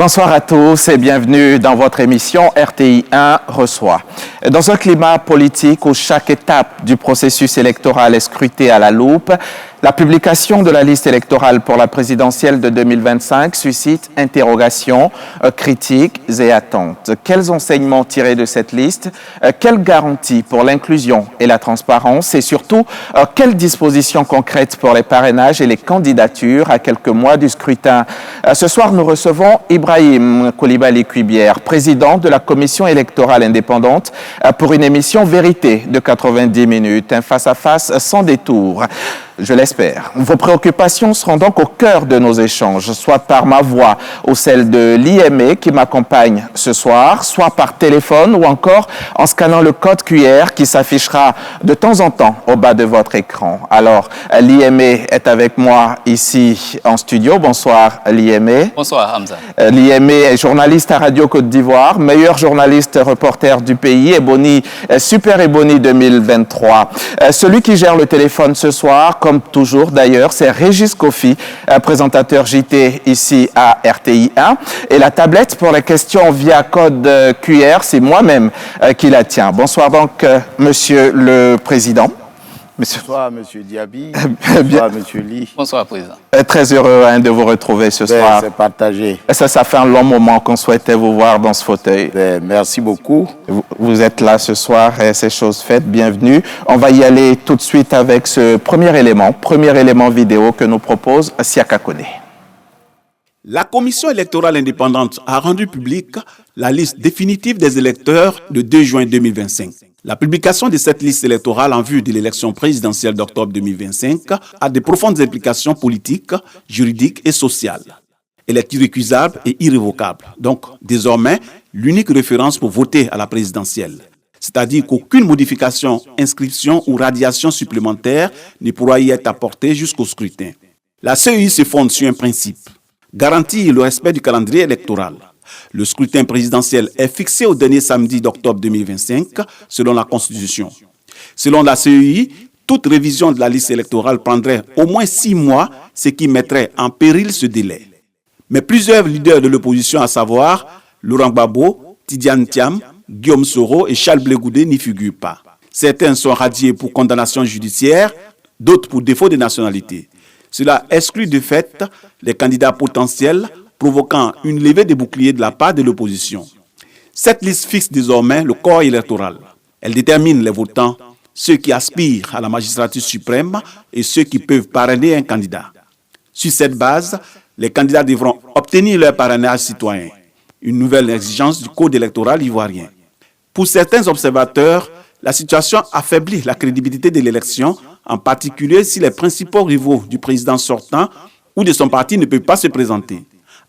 Bonsoir à tous et bienvenue dans votre émission RTI 1 reçoit. Dans un climat politique où chaque étape du processus électoral est scrutée à la loupe, la publication de la liste électorale pour la présidentielle de 2025 suscite interrogations, critiques et attentes. Quels enseignements tirer de cette liste? Quelles garanties pour l'inclusion et la transparence? Et surtout, quelles dispositions concrètes pour les parrainages et les candidatures à quelques mois du scrutin? Ce soir, nous recevons Ibrahim Coulibaly-Cuibière, président de la commission électorale indépendante, pour une émission vérité de 90 minutes, un face-à-face sans détour. Je l'espère. Vos préoccupations seront donc au cœur de nos échanges, soit par ma voix ou celle de l'IME qui m'accompagne ce soir, soit par téléphone ou encore en scannant le code QR qui s'affichera de temps en temps au bas de votre écran. Alors, l'IME est avec moi ici en studio. Bonsoir l'IME. Bonsoir Hamza. L'IME est journaliste à Radio Côte d'Ivoire, meilleur journaliste reporter du pays, Ebony, Super Ebony 2023. Celui qui gère le téléphone ce soir, comme toujours d'ailleurs, c'est Régis Kofi, présentateur JT ici à RTI 1. Et la tablette pour les questions via code QR, c'est moi-même qui la tiens. Bonsoir donc, Monsieur le Président. Bonsoir, Monsieur Diaby. Bonsoir, Monsieur Ly. Bonsoir, Président. Très heureux de vous retrouver ce soir. C'est partagé. Ça fait un long moment qu'on souhaitait vous voir dans ce fauteuil. Merci beaucoup. Vous êtes là ce soir et c'est chose faite. Bienvenue. On va y aller tout de suite avec ce premier élément vidéo que nous propose Siaka Kone. La Commission électorale indépendante a rendu publique la liste définitive des électeurs le 2 juin 2025. La publication de cette liste électorale en vue de l'élection présidentielle d'octobre 2025 a de profondes implications politiques, juridiques et sociales. Elle est irrécusable et irrévocable, donc désormais l'unique référence pour voter à la présidentielle. C'est-à-dire qu'aucune modification, inscription ou radiation supplémentaire ne pourra y être apportée jusqu'au scrutin. La CEI se fonde sur un principe: garantir le respect du calendrier électoral. Le scrutin présidentiel est fixé au dernier samedi d'octobre 2025, selon la Constitution. Selon la CEI, toute révision de la liste électorale prendrait au moins 6 mois, ce qui mettrait en péril ce délai. Mais plusieurs leaders de l'opposition, à savoir Laurent Gbagbo, Tidiane Thiam, Guillaume Soro et Charles Blé Goudé, n'y figurent pas. Certains sont radiés pour condamnation judiciaire, d'autres pour défaut de nationalité. Cela exclut de fait les candidats potentiels, provoquant une levée des boucliers de la part de l'opposition. Cette liste fixe désormais le corps électoral. Elle détermine les votants, ceux qui aspirent à la magistrature suprême et ceux qui peuvent parrainer un candidat. Sur cette base, les candidats devront obtenir leur parrainage citoyen, une nouvelle exigence du code électoral ivoirien. Pour certains observateurs, la situation affaiblit la crédibilité de l'élection, en particulier si les principaux rivaux du président sortant ou de son parti ne peuvent pas se présenter.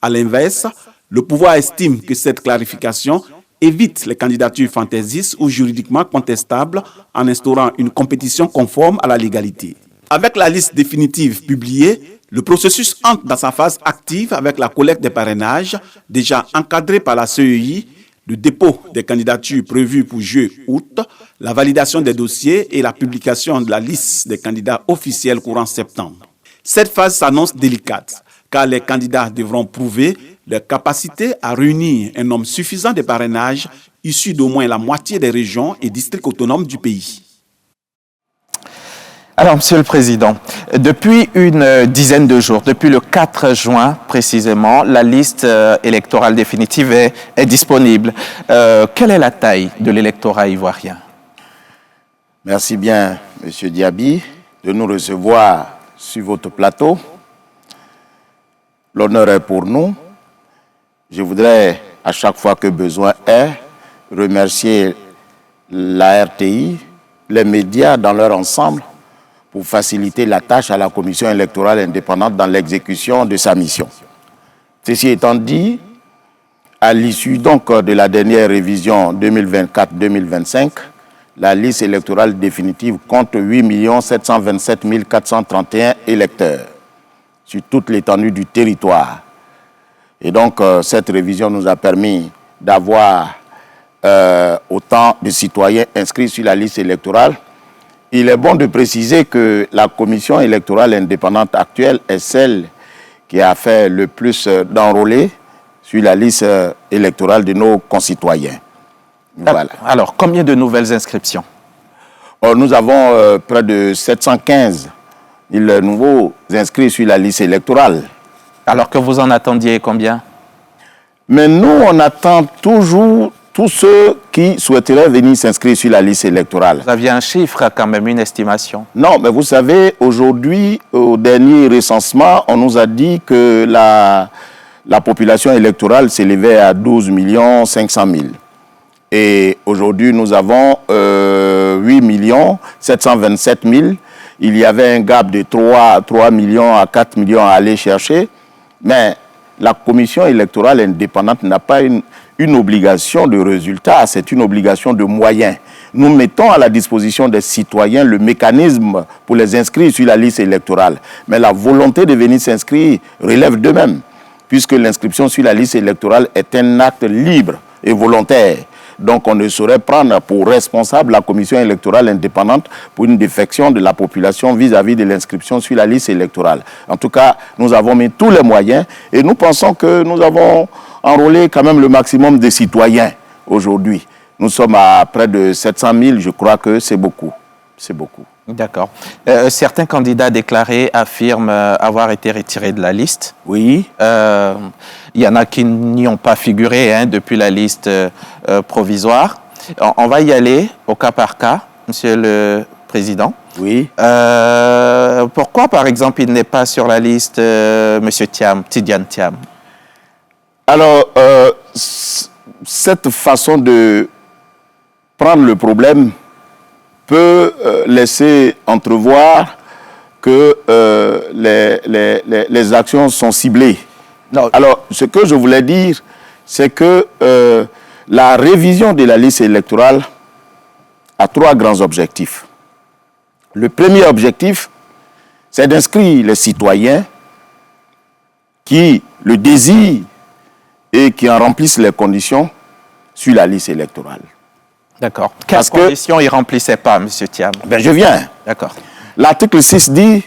À l'inverse, le pouvoir estime que cette clarification évite les candidatures fantaisistes ou juridiquement contestables en instaurant une compétition conforme à la légalité. Avec la liste définitive publiée, le processus entre dans sa phase active avec la collecte des parrainages, déjà encadrée par la CEI, le dépôt des candidatures prévues pour juillet-août, la validation des dossiers et la publication de la liste des candidats officiels courant septembre. Cette phase s'annonce délicate, car les candidats devront prouver leur capacité à réunir un nombre suffisant de parrainages issus d'au moins la moitié des régions et districts autonomes du pays. Alors, Monsieur le Président, depuis une dizaine de jours, depuis le 4 juin précisément, la liste électorale définitive est disponible. Quelle est la taille de l'électorat ivoirien? Merci bien, Monsieur Diaby, de nous recevoir sur votre plateau. L'honneur est pour nous. Je voudrais, à chaque fois que besoin est, remercier la RTI, les médias dans leur ensemble, pour faciliter la tâche à la Commission électorale indépendante dans l'exécution de sa mission. Ceci étant dit, à l'issue donc de la dernière révision 2024-2025, la liste électorale définitive compte 8 727 431 électeurs sur toute l'étendue du territoire. Et donc, cette révision nous a permis d'avoir autant de citoyens inscrits sur la liste électorale. Il est bon de préciser que la commission électorale indépendante actuelle est celle qui a fait le plus d'enrôlés sur la liste électorale de nos concitoyens. Voilà. Alors, combien de nouvelles inscriptions? Nous avons près de 715 000 nouveaux inscrits sur la liste électorale. Alors que vous en attendiez combien? Mais nous, on attend toujours tous ceux qui souhaiteraient venir s'inscrire sur la liste électorale. Vous aviez un chiffre quand même, une estimation? Non, mais vous savez, aujourd'hui, au dernier recensement, on nous a dit que la population électorale s'élevait à 12 500 000. Et aujourd'hui, nous avons 8 727 000. Il y avait un gap de 3 millions à 4 millions à aller chercher. Mais la commission électorale indépendante n'a pas une obligation de résultat, c'est une obligation de moyens. Nous mettons à la disposition des citoyens le mécanisme pour les inscrire sur la liste électorale. Mais la volonté de venir s'inscrire relève d'eux-mêmes, puisque l'inscription sur la liste électorale est un acte libre et volontaire. Donc on ne saurait prendre pour responsable la commission électorale indépendante pour une défection de la population vis-à-vis de l'inscription sur la liste électorale. En tout cas, nous avons mis tous les moyens et nous pensons que nous avons enrôlé quand même le maximum de citoyens aujourd'hui. Nous sommes à près de 700 000, je crois que c'est beaucoup. C'est beaucoup. D'accord. Certains candidats déclarés affirment avoir été retirés de la liste. Oui. Il y en a qui n'y ont pas figuré depuis la liste provisoire. On va y aller au cas par cas, Monsieur le Président. Oui. Pourquoi, par exemple, il n'est pas sur la liste Monsieur Tidiane Thiam? Alors, cette façon de prendre le problème peut laisser entrevoir que les actions sont ciblées. Non. Alors, ce que je voulais dire, c'est que la révision de la liste électorale a 3 grands objectifs. Le premier objectif, c'est d'inscrire les citoyens qui le désirent et qui en remplissent les conditions sur la liste électorale. D'accord. Quelles conditions il ne remplissait pas, M. Thiam? Je viens. D'accord. L'article 6 dit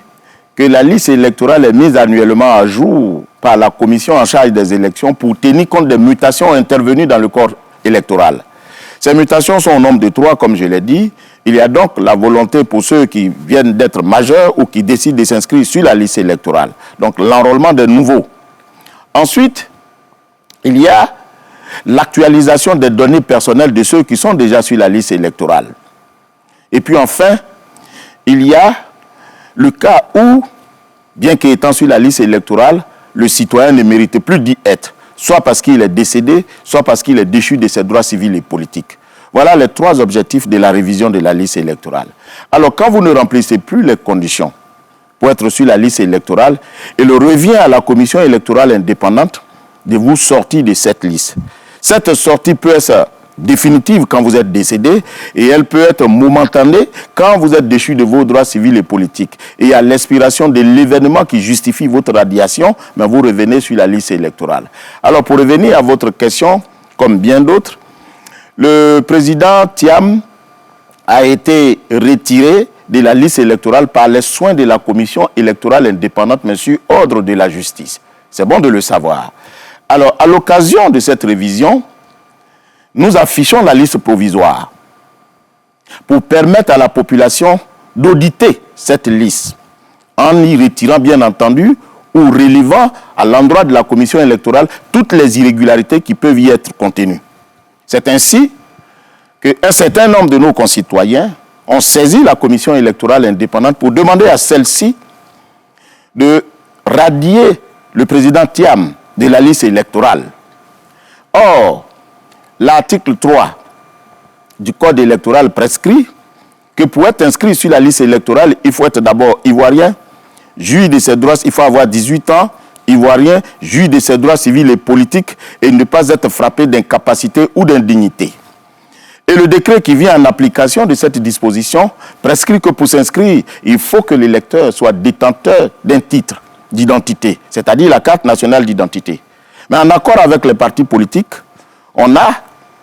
que la liste électorale est mise annuellement à jour par la commission en charge des élections pour tenir compte des mutations intervenues dans le corps électoral. Ces mutations sont au nombre de 3, comme je l'ai dit. Il y a donc la volonté pour ceux qui viennent d'être majeurs ou qui décident de s'inscrire sur la liste électorale. Donc l'enrôlement des nouveaux. Ensuite, il y a l'actualisation des données personnelles de ceux qui sont déjà sur la liste électorale. Et puis enfin, il y a le cas où, bien qu'étant sur la liste électorale, le citoyen ne mérite plus d'y être, soit parce qu'il est décédé, soit parce qu'il est déchu de ses droits civils et politiques. Voilà les 3 objectifs de la révision de la liste électorale. Alors, quand vous ne remplissez plus les conditions pour être sur la liste électorale, il revient à la commission électorale indépendante de vous sortir de cette liste. Cette sortie peut être définitive quand vous êtes décédé et elle peut être momentanée quand vous êtes déchu de vos droits civils et politiques. Et à l'expiration de l'événement qui justifie votre radiation, mais vous revenez sur la liste électorale. Alors pour revenir à votre question, comme bien d'autres, le président Thiam a été retiré de la liste électorale par les soins de la commission électorale indépendante, mais sur ordre de la justice. C'est bon de le savoir. Alors, à l'occasion de cette révision, nous affichons la liste provisoire pour permettre à la population d'auditer cette liste en y retirant, bien entendu, ou relevant à l'endroit de la commission électorale toutes les irrégularités qui peuvent y être contenues. C'est ainsi qu'un certain nombre de nos concitoyens ont saisi la commission électorale indépendante pour demander à celle-ci de radier le président Thiam de la liste électorale. Or, l'article 3 du Code électoral prescrit que pour être inscrit sur la liste électorale, il faut être d'abord ivoirien, juge de ses droits, il faut avoir 18 ans, ivoirien, juge de ses droits civils et politiques et ne pas être frappé d'incapacité ou d'indignité. Et le décret qui vient en application de cette disposition prescrit que pour s'inscrire, il faut que l'électeur soit détenteur d'un titre d'identité, c'est-à-dire la carte nationale d'identité. Mais en accord avec les partis politiques, on a,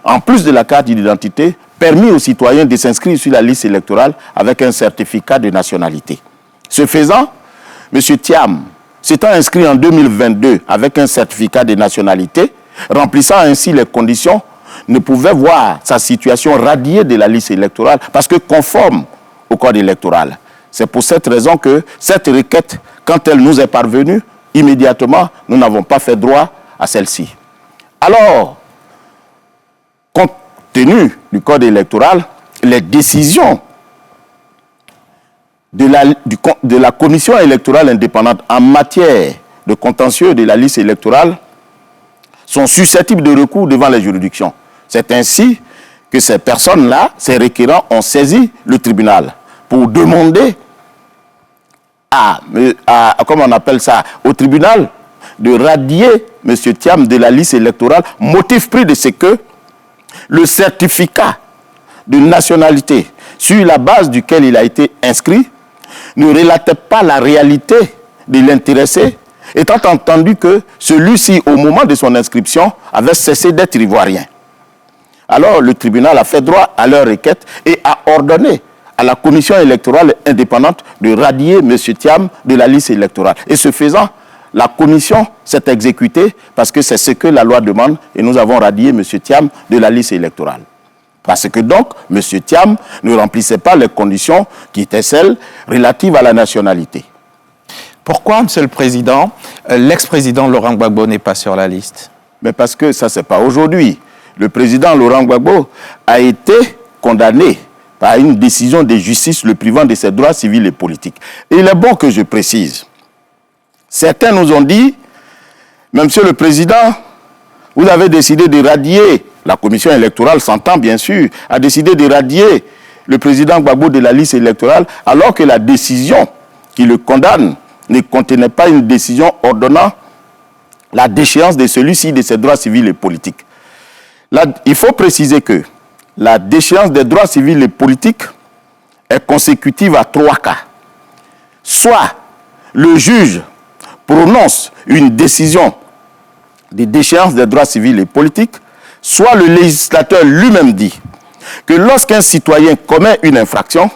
en plus de la carte d'identité, permis aux citoyens de s'inscrire sur la liste électorale avec un certificat de nationalité. Ce faisant, M. Thiam, s'étant inscrit en 2022 avec un certificat de nationalité, remplissant ainsi les conditions, ne pouvait voir sa situation radiée de la liste électorale parce que conforme au code électoral. C'est pour cette raison que cette requête, quand elle nous est parvenue, immédiatement, nous n'avons pas fait droit à celle-ci. Alors, compte tenu du code électoral, les décisions de la commission électorale indépendante en matière de contentieux de la liste électorale sont susceptibles de recours devant les juridictions. C'est ainsi que ces personnes-là, ces requérants, ont saisi le tribunal pour demander comment on appelle ça, au tribunal de radier M. Thiam de la liste électorale, motif pris de ce que le certificat de nationalité sur la base duquel il a été inscrit ne relatait pas la réalité de l'intéressé, étant entendu que celui-ci, au moment de son inscription, avait cessé d'être ivoirien. Alors, le tribunal a fait droit à leur requête et a ordonné à la commission électorale indépendante de radier M. Thiam de la liste électorale. Et ce faisant, la commission s'est exécutée parce que c'est ce que la loi demande et nous avons radié M. Thiam de la liste électorale. Parce que donc, M. Thiam ne remplissait pas les conditions qui étaient celles relatives à la nationalité. Pourquoi, M. le Président, l'ex-président Laurent Gbagbo n'est pas sur la liste? Mais parce que ça, c'est pas aujourd'hui. Le président Laurent Gbagbo a été condamné par une décision de justice le privant de ses droits civils et politiques. Et il est bon que je précise. Certains nous ont dit, mais Monsieur le Président, vous avez décidé de radier, la commission électorale s'entend bien sûr, a décidé de radier le président Gbagbo de la liste électorale, alors que la décision qui le condamne ne contenait pas une décision ordonnant la déchéance de celui-ci de ses droits civils et politiques. Là, il faut préciser que la déchéance des droits civils et politiques est consécutive à 3 cas. Soit le juge prononce une décision de déchéance des droits civils et politiques, soit le législateur lui-même dit que lorsqu'un citoyen commet une infraction,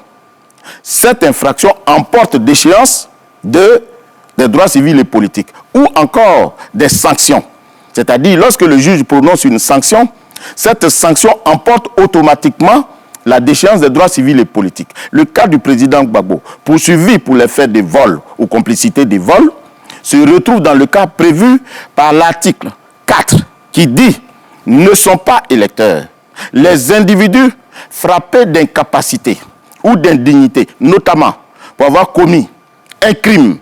cette infraction emporte déchéance des droits civils et politiques, ou encore des sanctions. C'est-à-dire, lorsque le juge prononce une sanction, cette sanction emporte automatiquement la déchéance des droits civils et politiques. Le cas du président Gbagbo, poursuivi pour les faits de vol ou complicité de vol, se retrouve dans le cas prévu par l'article 4 qui dit « ne sont pas électeurs les individus frappés d'incapacité ou d'indignité, notamment pour avoir commis un crime.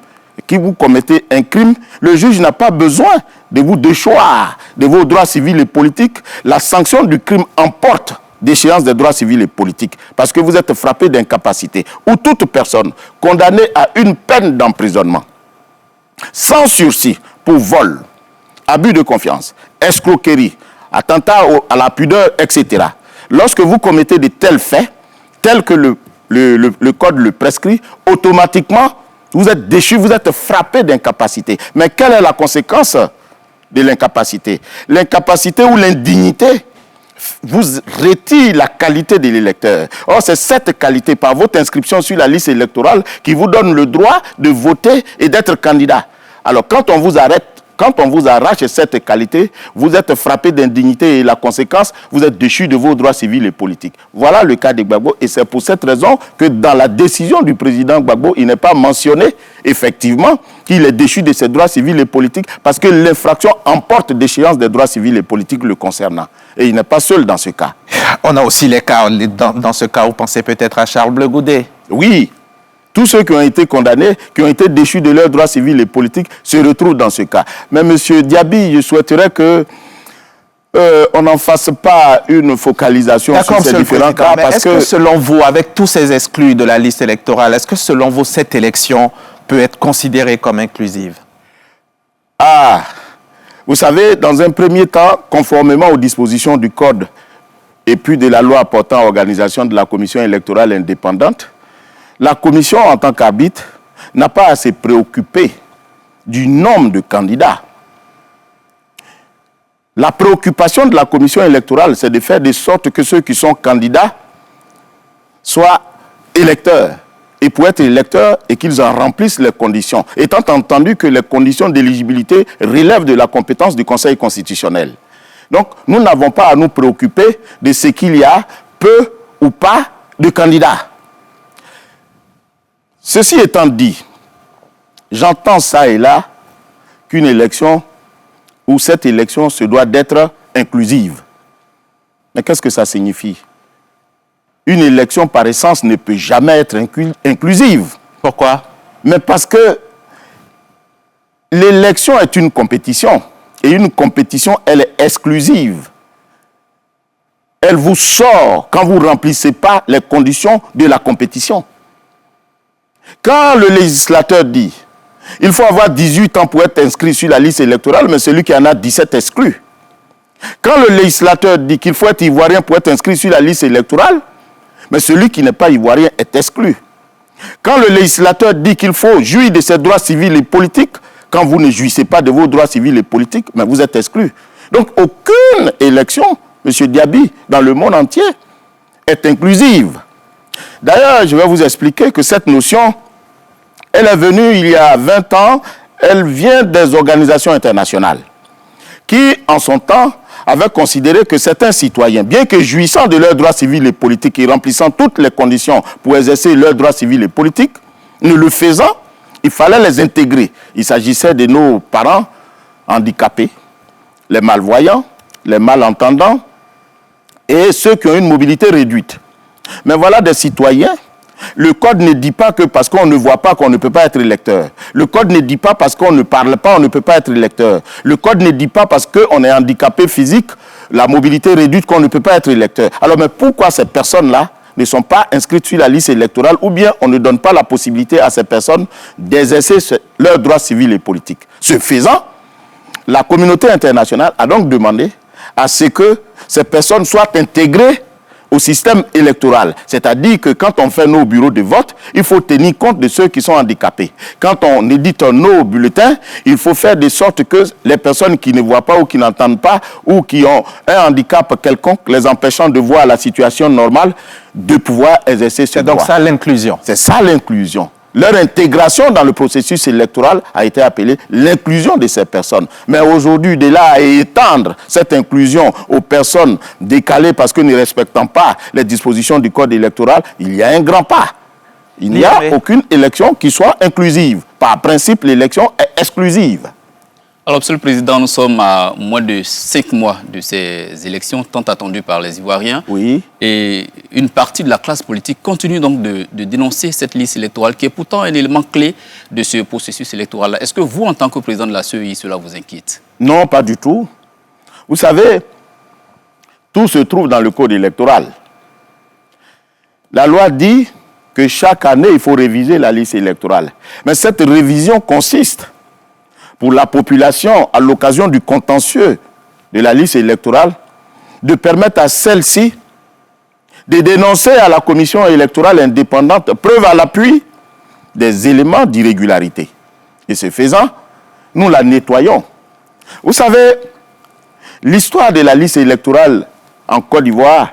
Qui vous commettez un crime, le juge n'a pas besoin de vous déchoir de vos droits civils et politiques. La sanction du crime emporte déchéance des droits civils et politiques parce que vous êtes frappé d'incapacité. Ou toute personne condamnée à une peine d'emprisonnement sans sursis pour vol, abus de confiance, escroquerie, attentat à la pudeur, etc. Lorsque vous commettez de tels faits, tels que le code le prescrit, automatiquement, vous êtes déchu, vous êtes frappé d'incapacité. Mais quelle est la conséquence de l'incapacité? L'incapacité ou l'indignité vous retire la qualité de l'électeur. Or, c'est cette qualité, par votre inscription sur la liste électorale, qui vous donne le droit de voter et d'être candidat. Alors, quand on vous arrête, quand on vous arrache cette qualité, vous êtes frappé d'indignité et la conséquence, vous êtes déchu de vos droits civils et politiques. Voilà le cas de Gbagbo et c'est pour cette raison que dans la décision du président Gbagbo, il n'est pas mentionné effectivement qu'il est déchu de ses droits civils et politiques parce que l'infraction emporte déchéance des droits civils et politiques le concernant. Et il n'est pas seul dans ce cas. On a aussi les cas, dans ce cas, vous pensez peut-être à Charles Bleu Goudet. Oui. Tous ceux qui ont été condamnés, qui ont été déchus de leurs droits civils et politiques, se retrouvent dans ce cas. Mais M. Diaby, je souhaiterais que on n'en fasse pas une focalisation sur ces différents cas. Est-ce que selon vous, avec tous ces exclus de la liste électorale, est-ce que selon vous, cette élection peut être considérée comme inclusive? Ah, vous savez, dans un premier temps, conformément aux dispositions du Code et puis de la loi portant organisation de la Commission électorale indépendante, la Commission, en tant qu'arbitre, n'a pas à se préoccuper du nombre de candidats. La préoccupation de la Commission électorale, c'est de faire de sorte que ceux qui sont candidats soient électeurs. Et pour être électeurs, et qu'ils en remplissent les conditions. Étant entendu que les conditions d'éligibilité relèvent de la compétence du Conseil constitutionnel. Donc, nous n'avons pas à nous préoccuper de ce qu'il y a peu ou pas de candidats. Ceci étant dit, j'entends ça et là qu'une élection ou cette élection se doit d'être inclusive. Mais qu'est-ce que ça signifie? Une élection par essence ne peut jamais être inclusive. Pourquoi? Mais parce que l'élection est une compétition. Et une compétition, elle est exclusive. Elle vous sort quand vous ne remplissez pas les conditions de la compétition. Quand le législateur dit il faut avoir 18 ans pour être inscrit sur la liste électorale, mais celui qui en a 17 exclu. Quand le législateur dit qu'il faut être ivoirien pour être inscrit sur la liste électorale, mais celui qui n'est pas ivoirien est exclu. Quand le législateur dit qu'il faut jouir de ses droits civils et politiques, quand vous ne jouissez pas de vos droits civils et politiques, mais vous êtes exclu. Donc aucune élection, M. Diaby, dans le monde entier, est inclusive. D'ailleurs, je vais vous expliquer que cette notion, elle est venue il y a 20 ans, elle vient des organisations internationales qui, en son temps, avaient considéré que certains citoyens, bien que jouissant de leurs droits civils et politiques et remplissant toutes les conditions pour exercer leurs droits civils et politiques, ne le faisant, il fallait les intégrer. Il s'agissait de nos parents handicapés, les malvoyants, les malentendants et ceux qui ont une mobilité réduite. Mais voilà des citoyens. Le code ne dit pas que parce qu'on ne voit pas qu'on ne peut pas être électeur. Le code ne dit pas parce qu'on ne parle pas on ne peut pas être électeur. Le code ne dit pas parce qu'on est handicapé physique, la mobilité réduite qu'on ne peut pas être électeur. Alors mais pourquoi ces personnes-là ne sont pas inscrites sur la liste électorale ou bien on ne donne pas la possibilité à ces personnes d'exercer leurs droits civils et politiques? Ce faisant, la communauté internationale a donc demandé à ce que ces personnes soient intégrées au système électoral. C'est-à-dire que quand on fait nos bureaux de vote, il faut tenir compte de ceux qui sont handicapés. Quand on édite nos bulletins, il faut faire de sorte que les personnes qui ne voient pas ou qui n'entendent pas ou qui ont un handicap quelconque, les empêchant de voir la situation normale, de pouvoir exercer ce droit. C'est donc ça l'inclusion. C'est ça l'inclusion. Leur intégration dans le processus électoral a été appelée l'inclusion de ces personnes. Mais aujourd'hui, de là à étendre cette inclusion aux personnes décalées parce que ne respectant pas les dispositions du code électoral, il y a un grand pas. Il n'y a aucune élection qui soit inclusive. Par principe, l'élection est exclusive. Alors, Monsieur le Président, nous sommes à moins de 5 mois de ces élections tant attendues par les Ivoiriens. Oui. Et une partie de la classe politique continue donc de dénoncer cette liste électorale qui est pourtant un élément clé de ce processus électoral. Est-ce que vous, en tant que président de la CEI, cela vous inquiète? Non, pas du tout. Vous savez, tout se trouve dans le code électoral. La loi dit que chaque année, il faut réviser la liste électorale. Mais cette révision consiste pour la population, à l'occasion du contentieux de la liste électorale, de permettre à celle-ci de dénoncer à la commission électorale indépendante, preuve à l'appui, des éléments d'irrégularité. Et ce faisant, nous la nettoyons. Vous savez, l'histoire de la liste électorale en Côte d'Ivoire,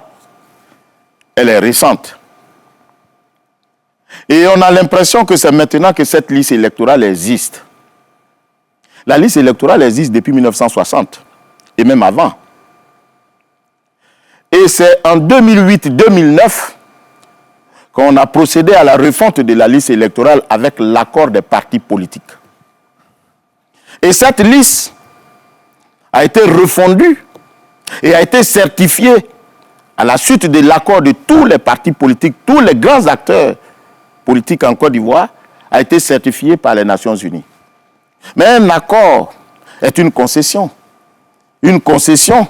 elle est récente. Et on a l'impression que c'est maintenant que cette liste électorale existe. La liste électorale existe depuis 1960, et même avant. Et c'est en 2008-2009 qu'on a procédé à la refonte de la liste électorale avec l'accord des partis politiques. Et cette liste a été refondue et a été certifiée à la suite de l'accord de tous les partis politiques, tous les grands acteurs politiques en Côte d'Ivoire, a été certifiée par les Nations Unies. Mais un accord est une concession. Une concession,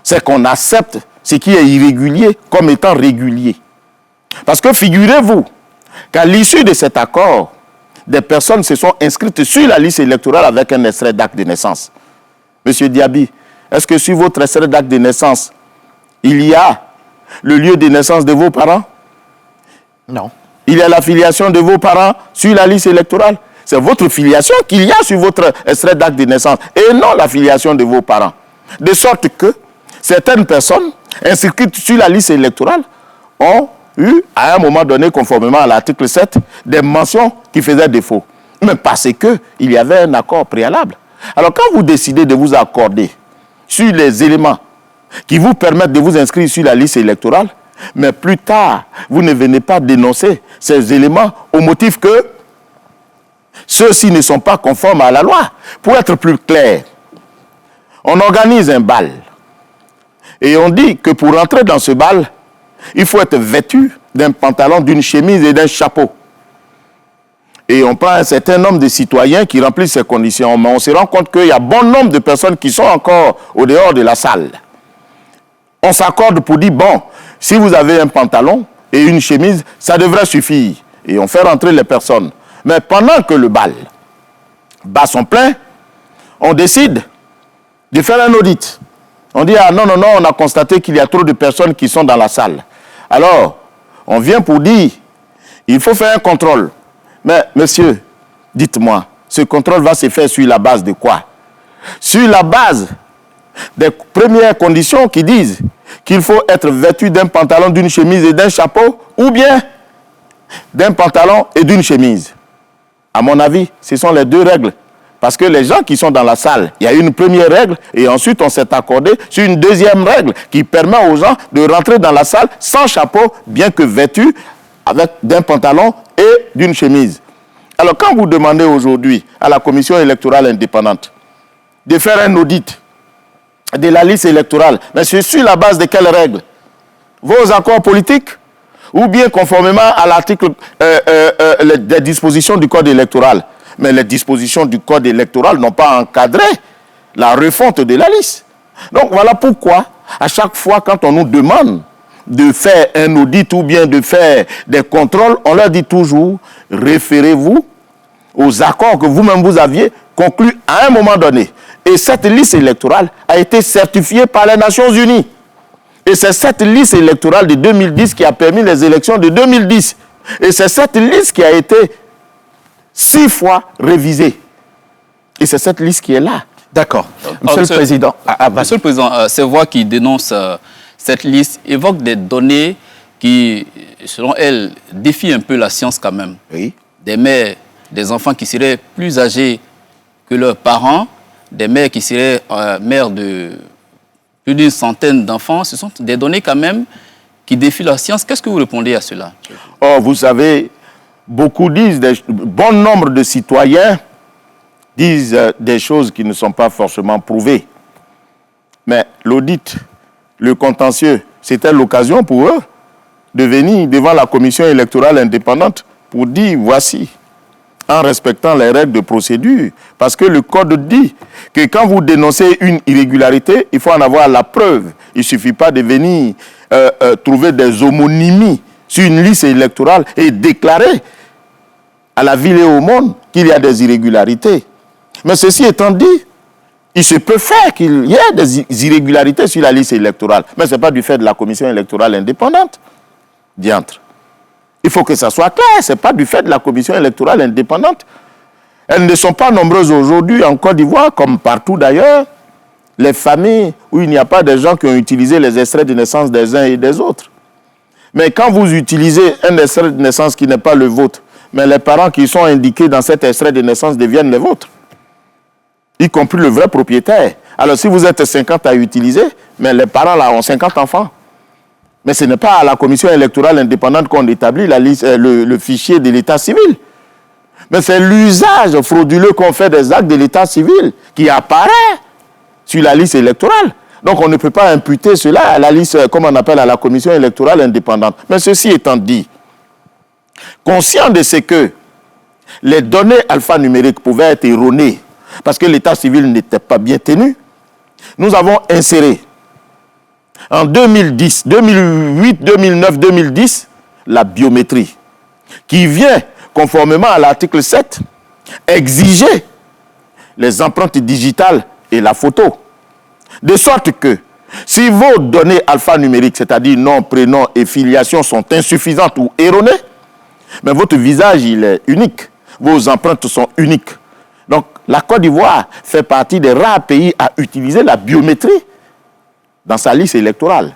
c'est qu'on accepte ce qui est irrégulier comme étant régulier. Parce que figurez-vous qu'à l'issue de cet accord, des personnes se sont inscrites sur la liste électorale avec un extrait d'acte de naissance. Monsieur Diaby, est-ce que sur votre extrait d'acte de naissance, il y a le lieu de naissance de vos parents? Non. Il y a la filiation de vos parents sur la liste électorale? C'est votre filiation qu'il y a sur votre extrait d'acte de naissance et non la filiation de vos parents. De sorte que certaines personnes inscrites sur la liste électorale ont eu, à un moment donné, conformément à l'article 7, des mentions qui faisaient défaut. Mais parce qu'il y avait un accord préalable. Alors quand vous décidez de vous accorder sur les éléments qui vous permettent de vous inscrire sur la liste électorale, mais plus tard, vous ne venez pas dénoncer ces éléments au motif que ceux-ci ne sont pas conformes à la loi. Pour être plus clair, on organise un bal et on dit que pour entrer dans ce bal, il faut être vêtu d'un pantalon, d'une chemise et d'un chapeau. Et on prend un certain nombre de citoyens qui remplissent ces conditions, mais on se rend compte qu'il y a bon nombre de personnes qui sont encore au dehors de la salle. On s'accorde pour dire, bon, si vous avez un pantalon et une chemise, ça devrait suffire. Et on fait rentrer les personnes. Mais pendant que le bal bat son plein, on décide de faire un audit. On dit, ah non, non, non, on a constaté qu'il y a trop de personnes qui sont dans la salle. Alors, on vient pour dire, il faut faire un contrôle. Mais, monsieur, dites-moi, ce contrôle va se faire sur la base de quoi? Sur la base des premières conditions qui disent qu'il faut être vêtu d'un pantalon, d'une chemise et d'un chapeau, ou bien d'un pantalon et d'une chemise. À mon avis, ce sont les deux règles. Parce que les gens qui sont dans la salle, il y a une première règle et ensuite on s'est accordé sur une deuxième règle qui permet aux gens de rentrer dans la salle sans chapeau, bien que vêtus avec d'un pantalon et d'une chemise. Alors quand vous demandez aujourd'hui à la commission électorale indépendante de faire un audit de la liste électorale, mais c'est sur la base de quelles règles? Vos accords politiques ou bien conformément à l'article des dispositions du code électoral? Mais les dispositions du code électoral n'ont pas encadré la refonte de la liste. Donc voilà pourquoi, à chaque fois quand on nous demande de faire un audit ou bien de faire des contrôles, on leur dit toujours, référez-vous aux accords que vous-même vous aviez conclus à un moment donné. Et cette liste électorale a été certifiée par les Nations Unies. Et c'est cette liste électorale de 2010 qui a permis les élections de 2010. Et c'est cette liste qui a été 6 fois révisée. Et c'est cette liste qui est là. D'accord. Monsieur le Président. Monsieur le Président, ces voix qui dénoncent cette liste évoquent des données qui, selon elles, défient un peu la science quand même. Oui. Des mères, des enfants qui seraient plus âgés que leurs parents, des mères qui seraient mères de plus d'une centaine d'enfants. Ce sont des données quand même qui défient la science. Qu'est-ce que vous répondez à cela? Oh, vous savez, beaucoup disent, bon nombre de citoyens disent des choses qui ne sont pas forcément prouvées. Mais l'audit, le contentieux, c'était l'occasion pour eux de venir devant la commission électorale indépendante pour dire, voici, en respectant les règles de procédure. Parce que le code dit que quand vous dénoncez une irrégularité, il faut en avoir la preuve. Il ne suffit pas de venir trouver des homonymies sur une liste électorale et déclarer à la ville et au monde qu'il y a des irrégularités. Mais ceci étant dit, il se peut faire qu'il y ait des irrégularités sur la liste électorale. Mais ce n'est pas du fait de la commission électorale indépendante. Diantre. Il faut que ça soit clair, ce n'est pas du fait de la commission électorale indépendante. Elles ne sont pas nombreuses aujourd'hui en Côte d'Ivoire, comme partout d'ailleurs. Les familles où il n'y a pas de gens qui ont utilisé les extraits de naissance des uns et des autres. Mais quand vous utilisez un extrait de naissance qui n'est pas le vôtre, mais les parents qui sont indiqués dans cet extrait de naissance deviennent les vôtres, y compris le vrai propriétaire. Alors si vous êtes 50 à utiliser, mais les parents là ont 50 enfants. Mais ce n'est pas à la commission électorale indépendante qu'on établit la liste, le fichier de l'état civil. Mais c'est l'usage frauduleux qu'on fait des actes de l'état civil qui apparaît sur la liste électorale. Donc on ne peut pas imputer cela à la liste, comme on appelle à la commission électorale indépendante. Mais ceci étant dit, conscient de ce que les données alphanumériques pouvaient être erronées parce que l'état civil n'était pas bien tenu, nous avons inséré en 2010, 2008, 2009, 2010, la biométrie, qui vient, conformément à l'article 7, exiger les empreintes digitales et la photo. De sorte que, si vos données alphanumériques, c'est-à-dire nom, prénom et filiation, sont insuffisantes ou erronées, mais votre visage, il est unique. Vos empreintes sont uniques. Donc, la Côte d'Ivoire fait partie des rares pays à utiliser la biométrie dans sa liste électorale.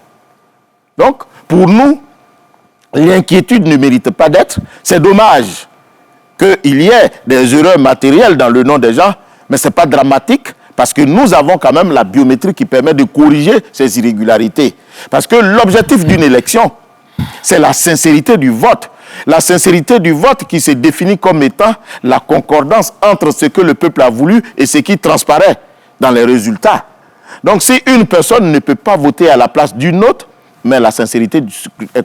Donc, pour nous, l'inquiétude ne mérite pas d'être. C'est dommage qu'il y ait des erreurs matérielles dans le nom des gens, mais ce n'est pas dramatique Parce que nous avons quand même la biométrie qui permet de corriger ces irrégularités. Parce que l'objectif d'une élection, c'est la sincérité du vote. La sincérité du vote qui se définit comme étant la concordance entre ce que le peuple a voulu et ce qui transparaît dans les résultats. Donc si une personne ne peut pas voter à la place d'une autre, mais la sincérité,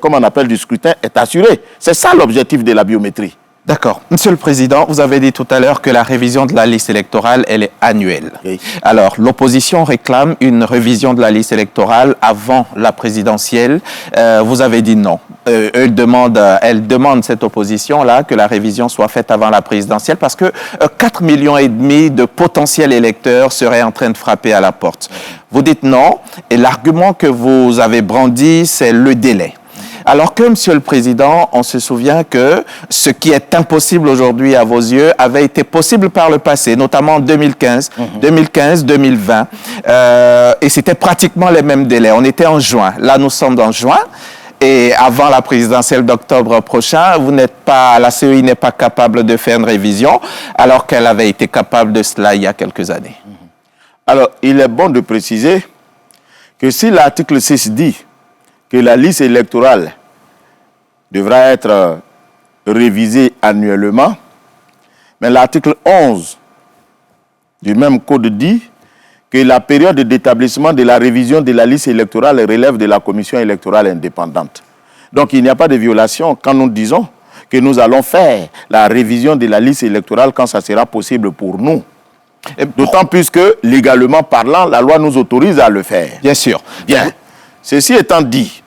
comme on appelle, du scrutin est assurée. C'est ça l'objectif de la biométrie. D'accord. Monsieur le Président, vous avez dit tout à l'heure que la révision de la liste électorale, elle est annuelle. Oui. Alors, l'opposition réclame une révision de la liste électorale avant la présidentielle. Vous avez dit non. Elle demande cette opposition-là que la révision soit faite avant la présidentielle parce que 4,5 millions de potentiels électeurs seraient en train de frapper à la porte. Vous dites non et l'argument que vous avez brandi, c'est le délai. Alors que, Monsieur le Président, on se souvient que ce qui est impossible aujourd'hui à vos yeux avait été possible par le passé, notamment en 2015, 2020, et c'était pratiquement les mêmes délais. On était en juin. Là, nous sommes en juin. Et avant la présidentielle d'octobre prochain, la CEI n'est pas capable de faire une révision, alors qu'elle avait été capable de cela il y a quelques années. Alors, il est bon de préciser que si l'article 6 dit que la liste électorale devra être révisée annuellement, mais l'article 11 du même code dit que la période d'établissement de la révision de la liste électorale relève de la commission électorale indépendante. Donc il n'y a pas de violation quand nous disons que nous allons faire la révision de la liste électorale quand ça sera possible pour nous. D'autant plus que, légalement parlant, la loi nous autorise à le faire. Bien sûr. Bien. Ceci étant dit,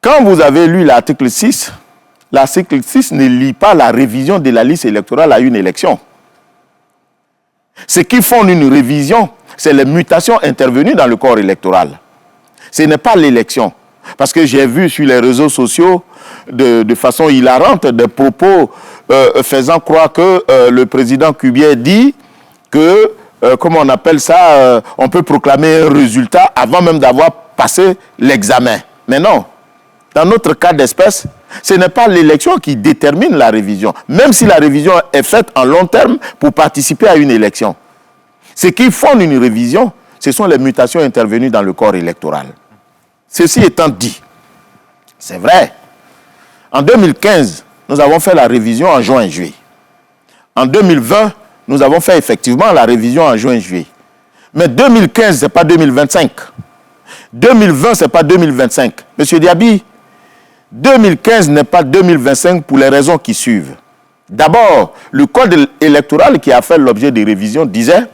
quand vous avez lu l'article 6, l'article 6 ne lie pas la révision de la liste électorale à une élection. Ce qui fonde une révision, c'est les mutations intervenues dans le corps électoral. Ce n'est pas l'élection. Parce que j'ai vu sur les réseaux sociaux, de façon hilarante, des propos faisant croire que le président Cubier dit que, comment on appelle ça, on peut proclamer un résultat avant même d'avoir passé l'examen. Mais non. Dans notre cas d'espèce, ce n'est pas l'élection qui détermine la révision, même si la révision est faite en long terme pour participer à une élection. Ce qui fonde une révision, ce sont les mutations intervenues dans le corps électoral. Ceci étant dit, c'est vrai, en 2015, nous avons fait la révision en juin-juillet. En 2020, nous avons fait effectivement la révision en juin-juillet. Mais 2015, ce n'est pas 2025. 2020, ce n'est pas 2025. Monsieur Diaby, 2015 n'est pas 2025 pour les raisons qui suivent. D'abord, le code électoral qui a fait l'objet des révisions disait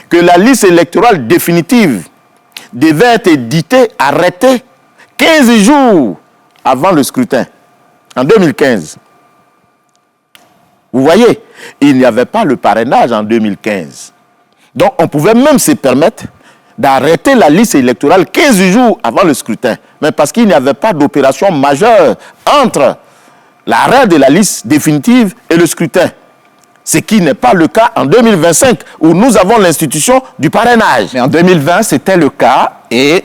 que la liste électorale définitive devait être éditée, arrêtée 15 jours avant le scrutin, en 2015. Vous voyez, il n'y avait pas le parrainage en 2015. Donc, on pouvait même se permettre d'arrêter la liste électorale 15 jours avant le scrutin. Mais parce qu'il n'y avait pas d'opération majeure entre l'arrêt de la liste définitive et le scrutin. Ce qui n'est pas le cas en 2025, où nous avons l'institution du parrainage. Mais en 2020, c'était le cas et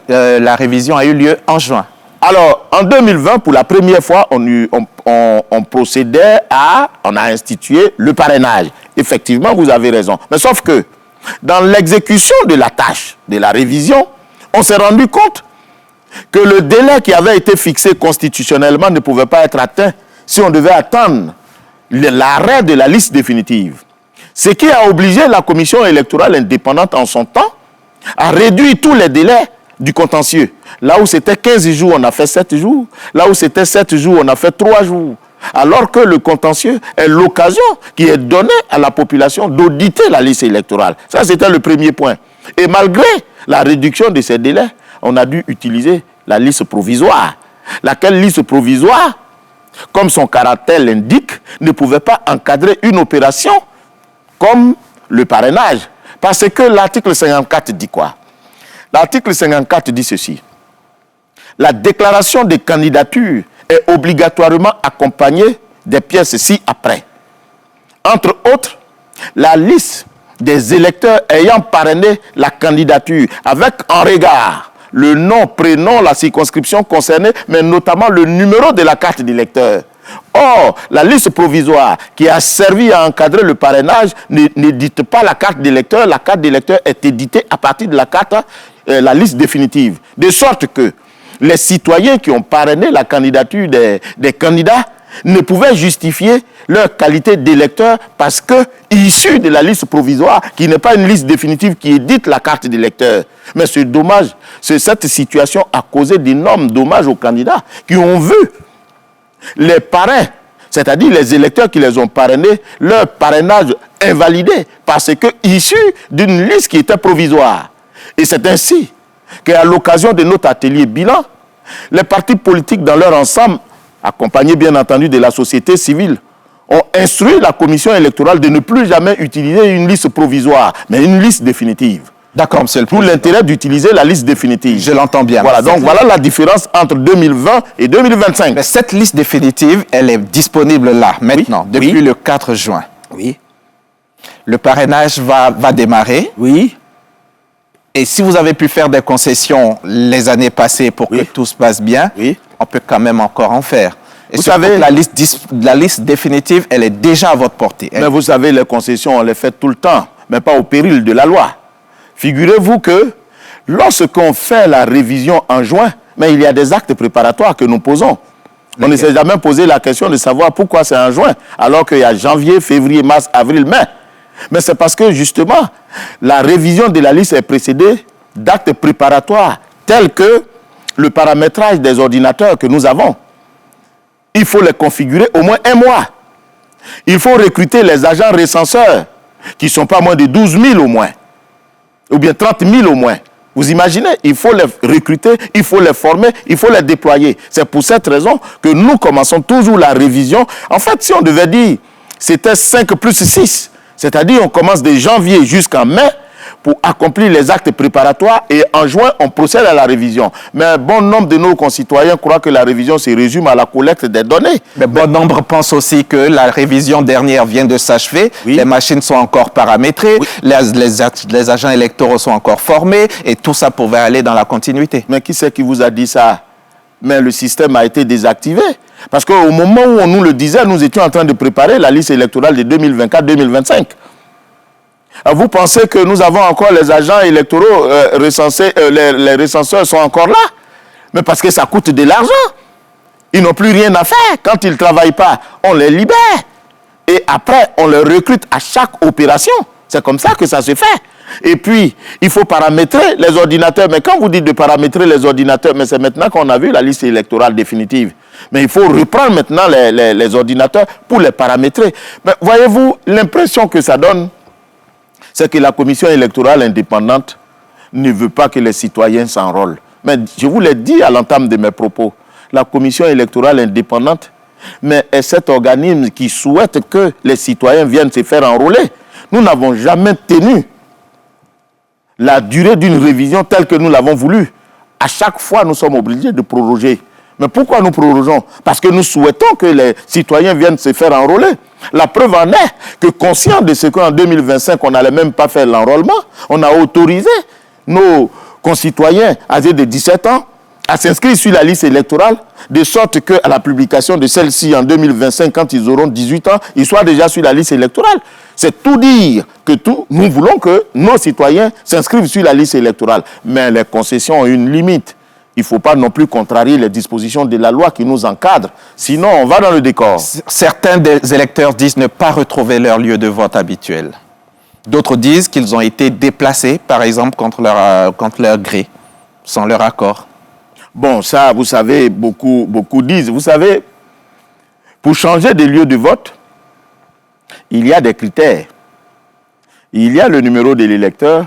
la révision a eu lieu en juin. Alors, en 2020, pour la première fois, on procédait on a institué le parrainage. Effectivement, vous avez raison. Mais sauf que, dans l'exécution de la tâche de la révision, on s'est rendu compte que le délai qui avait été fixé constitutionnellement ne pouvait pas être atteint si on devait attendre l'arrêt de la liste définitive. Ce qui a obligé la commission électorale indépendante en son temps à réduire tous les délais du contentieux. Là où c'était 15 jours, on a fait 7 jours. Là où c'était 7 jours, on a fait 3 jours. Alors que le contentieux est l'occasion qui est donnée à la population d'auditer la liste électorale. Ça, c'était le premier point. Et malgré la réduction de ces délais, on a dû utiliser la liste provisoire. Laquelle liste provisoire, comme son caractère l'indique, ne pouvait pas encadrer une opération comme le parrainage. Parce que l'article 54 dit quoi? L'article 54 dit ceci. La déclaration de candidature est obligatoirement accompagnée des pièces ci-après. Entre autres, la liste des électeurs ayant parrainé la candidature avec en regard le nom, prénom, la circonscription concernée, mais notamment le numéro de la carte d'électeur. Or, la liste provisoire qui a servi à encadrer le parrainage n'édite pas la carte d'électeur. La carte d'électeur est éditée à partir de la carte, la liste définitive. De sorte que les citoyens qui ont parrainé la candidature des candidats ne pouvaient justifier leur qualité d'électeur parce que, issus de la liste provisoire, qui n'est pas une liste définitive qui édite la carte d'électeur. Mais ce dommage, cette situation a causé d'énormes dommages aux candidats qui ont vu les parrains, c'est-à-dire les électeurs qui les ont parrainés, leur parrainage invalidé parce que issu d'une liste qui était provisoire. Et c'est ainsi qu'à l'occasion de notre atelier bilan, les partis politiques dans leur ensemble, accompagnés bien entendu de la société civile, ont instruit la commission électorale de ne plus jamais utiliser une liste provisoire, mais une liste définitive. D'accord, monsieur le Pour Président. l'intérêt d'utiliser la liste définitive. Je l'entends bien. Voilà, donc voilà la différence entre 2020 et 2025. Mais cette liste définitive, elle est disponible là, maintenant, Oui. depuis Oui. le 4 juin. Oui. Le parrainage va démarrer. Oui. Et si vous avez pu faire des concessions les années passées pour Oui. que tout se passe bien, Oui. on peut quand même encore en faire. Et Vous surtout savez- que la liste définitive, elle est déjà à votre portée. Mais vous savez, les concessions, on les fait tout le temps, mais pas au péril de la loi. Figurez-vous que lorsqu'on fait la révision en juin, mais il y a des actes préparatoires que nous posons. On ne s'est jamais posé la question de savoir pourquoi c'est en juin, alors qu'il y a janvier, février, mars, avril, mai. Mais c'est parce que justement, la révision de la liste est précédée d'actes préparatoires tels que le paramétrage des ordinateurs que nous avons. Il faut les configurer au moins un mois. Il faut recruter les agents recenseurs qui ne sont pas moins de 12 000 au moins, ou bien 30 000 au moins. Vous imaginez, il faut les recruter, il faut les former, il faut les déployer. C'est pour cette raison que nous commençons toujours la révision. En fait, si on devait dire, c'était 5 plus 6, c'est-à-dire on commence de janvier jusqu'en mai pour accomplir les actes préparatoires et en juin, on procède à la révision. Mais un bon nombre de nos concitoyens croient que la révision se résume à la collecte des données. Mais bon nombre pensent aussi que la révision dernière vient de s'achever, Oui. les machines sont encore paramétrées, les agents électoraux sont encore formés, et tout ça pouvait aller dans la continuité. Mais qui c'est qui vous a dit ça? Mais le système a été désactivé. Parce qu'au moment où on nous le disait, nous étions en train de préparer la liste électorale de 2024-2025. Vous pensez que nous avons encore les agents électoraux recensés, les recenseurs sont encore là? Mais parce que ça coûte de l'argent. Ils n'ont plus rien à faire. Quand ils ne travaillent pas, on les libère. Et après, on les recrute à chaque opération. C'est comme ça que ça se fait. Et puis, il faut paramétrer les ordinateurs. Mais quand vous dites de paramétrer les ordinateurs, mais c'est maintenant qu'on a vu la liste électorale définitive. Mais il faut reprendre maintenant les ordinateurs pour les paramétrer. Mais voyez-vous, l'impression que ça donne, c'est que la commission électorale indépendante ne veut pas que les citoyens s'enrôlent. Mais je vous l'ai dit à l'entame de mes propos, la commission électorale indépendante, mais est cet organisme qui souhaite que les citoyens viennent se faire enrôler. Nous n'avons jamais tenu la durée d'une révision telle que nous l'avons voulu. À chaque fois, nous sommes obligés de proroger. Mais pourquoi nous prorogeons? Parce que nous souhaitons que les citoyens viennent se faire enrôler. La preuve en est que, conscient de ce qu'en 2025, on n'allait même pas faire l'enrôlement, on a autorisé nos concitoyens âgés de 17 ans à s'inscrire sur la liste électorale, de sorte qu'à la publication de celle-ci en 2025, quand ils auront 18 ans, ils soient déjà sur la liste électorale. C'est tout dire que nous voulons que nos citoyens s'inscrivent sur la liste électorale. Mais les concessions ont une limite. Il ne faut pas non plus contrarier les dispositions de la loi qui nous encadrent. Sinon, on va dans le décor. Certains des électeurs disent ne pas retrouver leur lieu de vote habituel. D'autres disent qu'ils ont été déplacés, par exemple, contre leur gré, sans leur accord. Bon, ça, vous savez, beaucoup disent. Vous savez, pour changer de lieu de vote, il y a des critères. Il y a le numéro de l'électeur,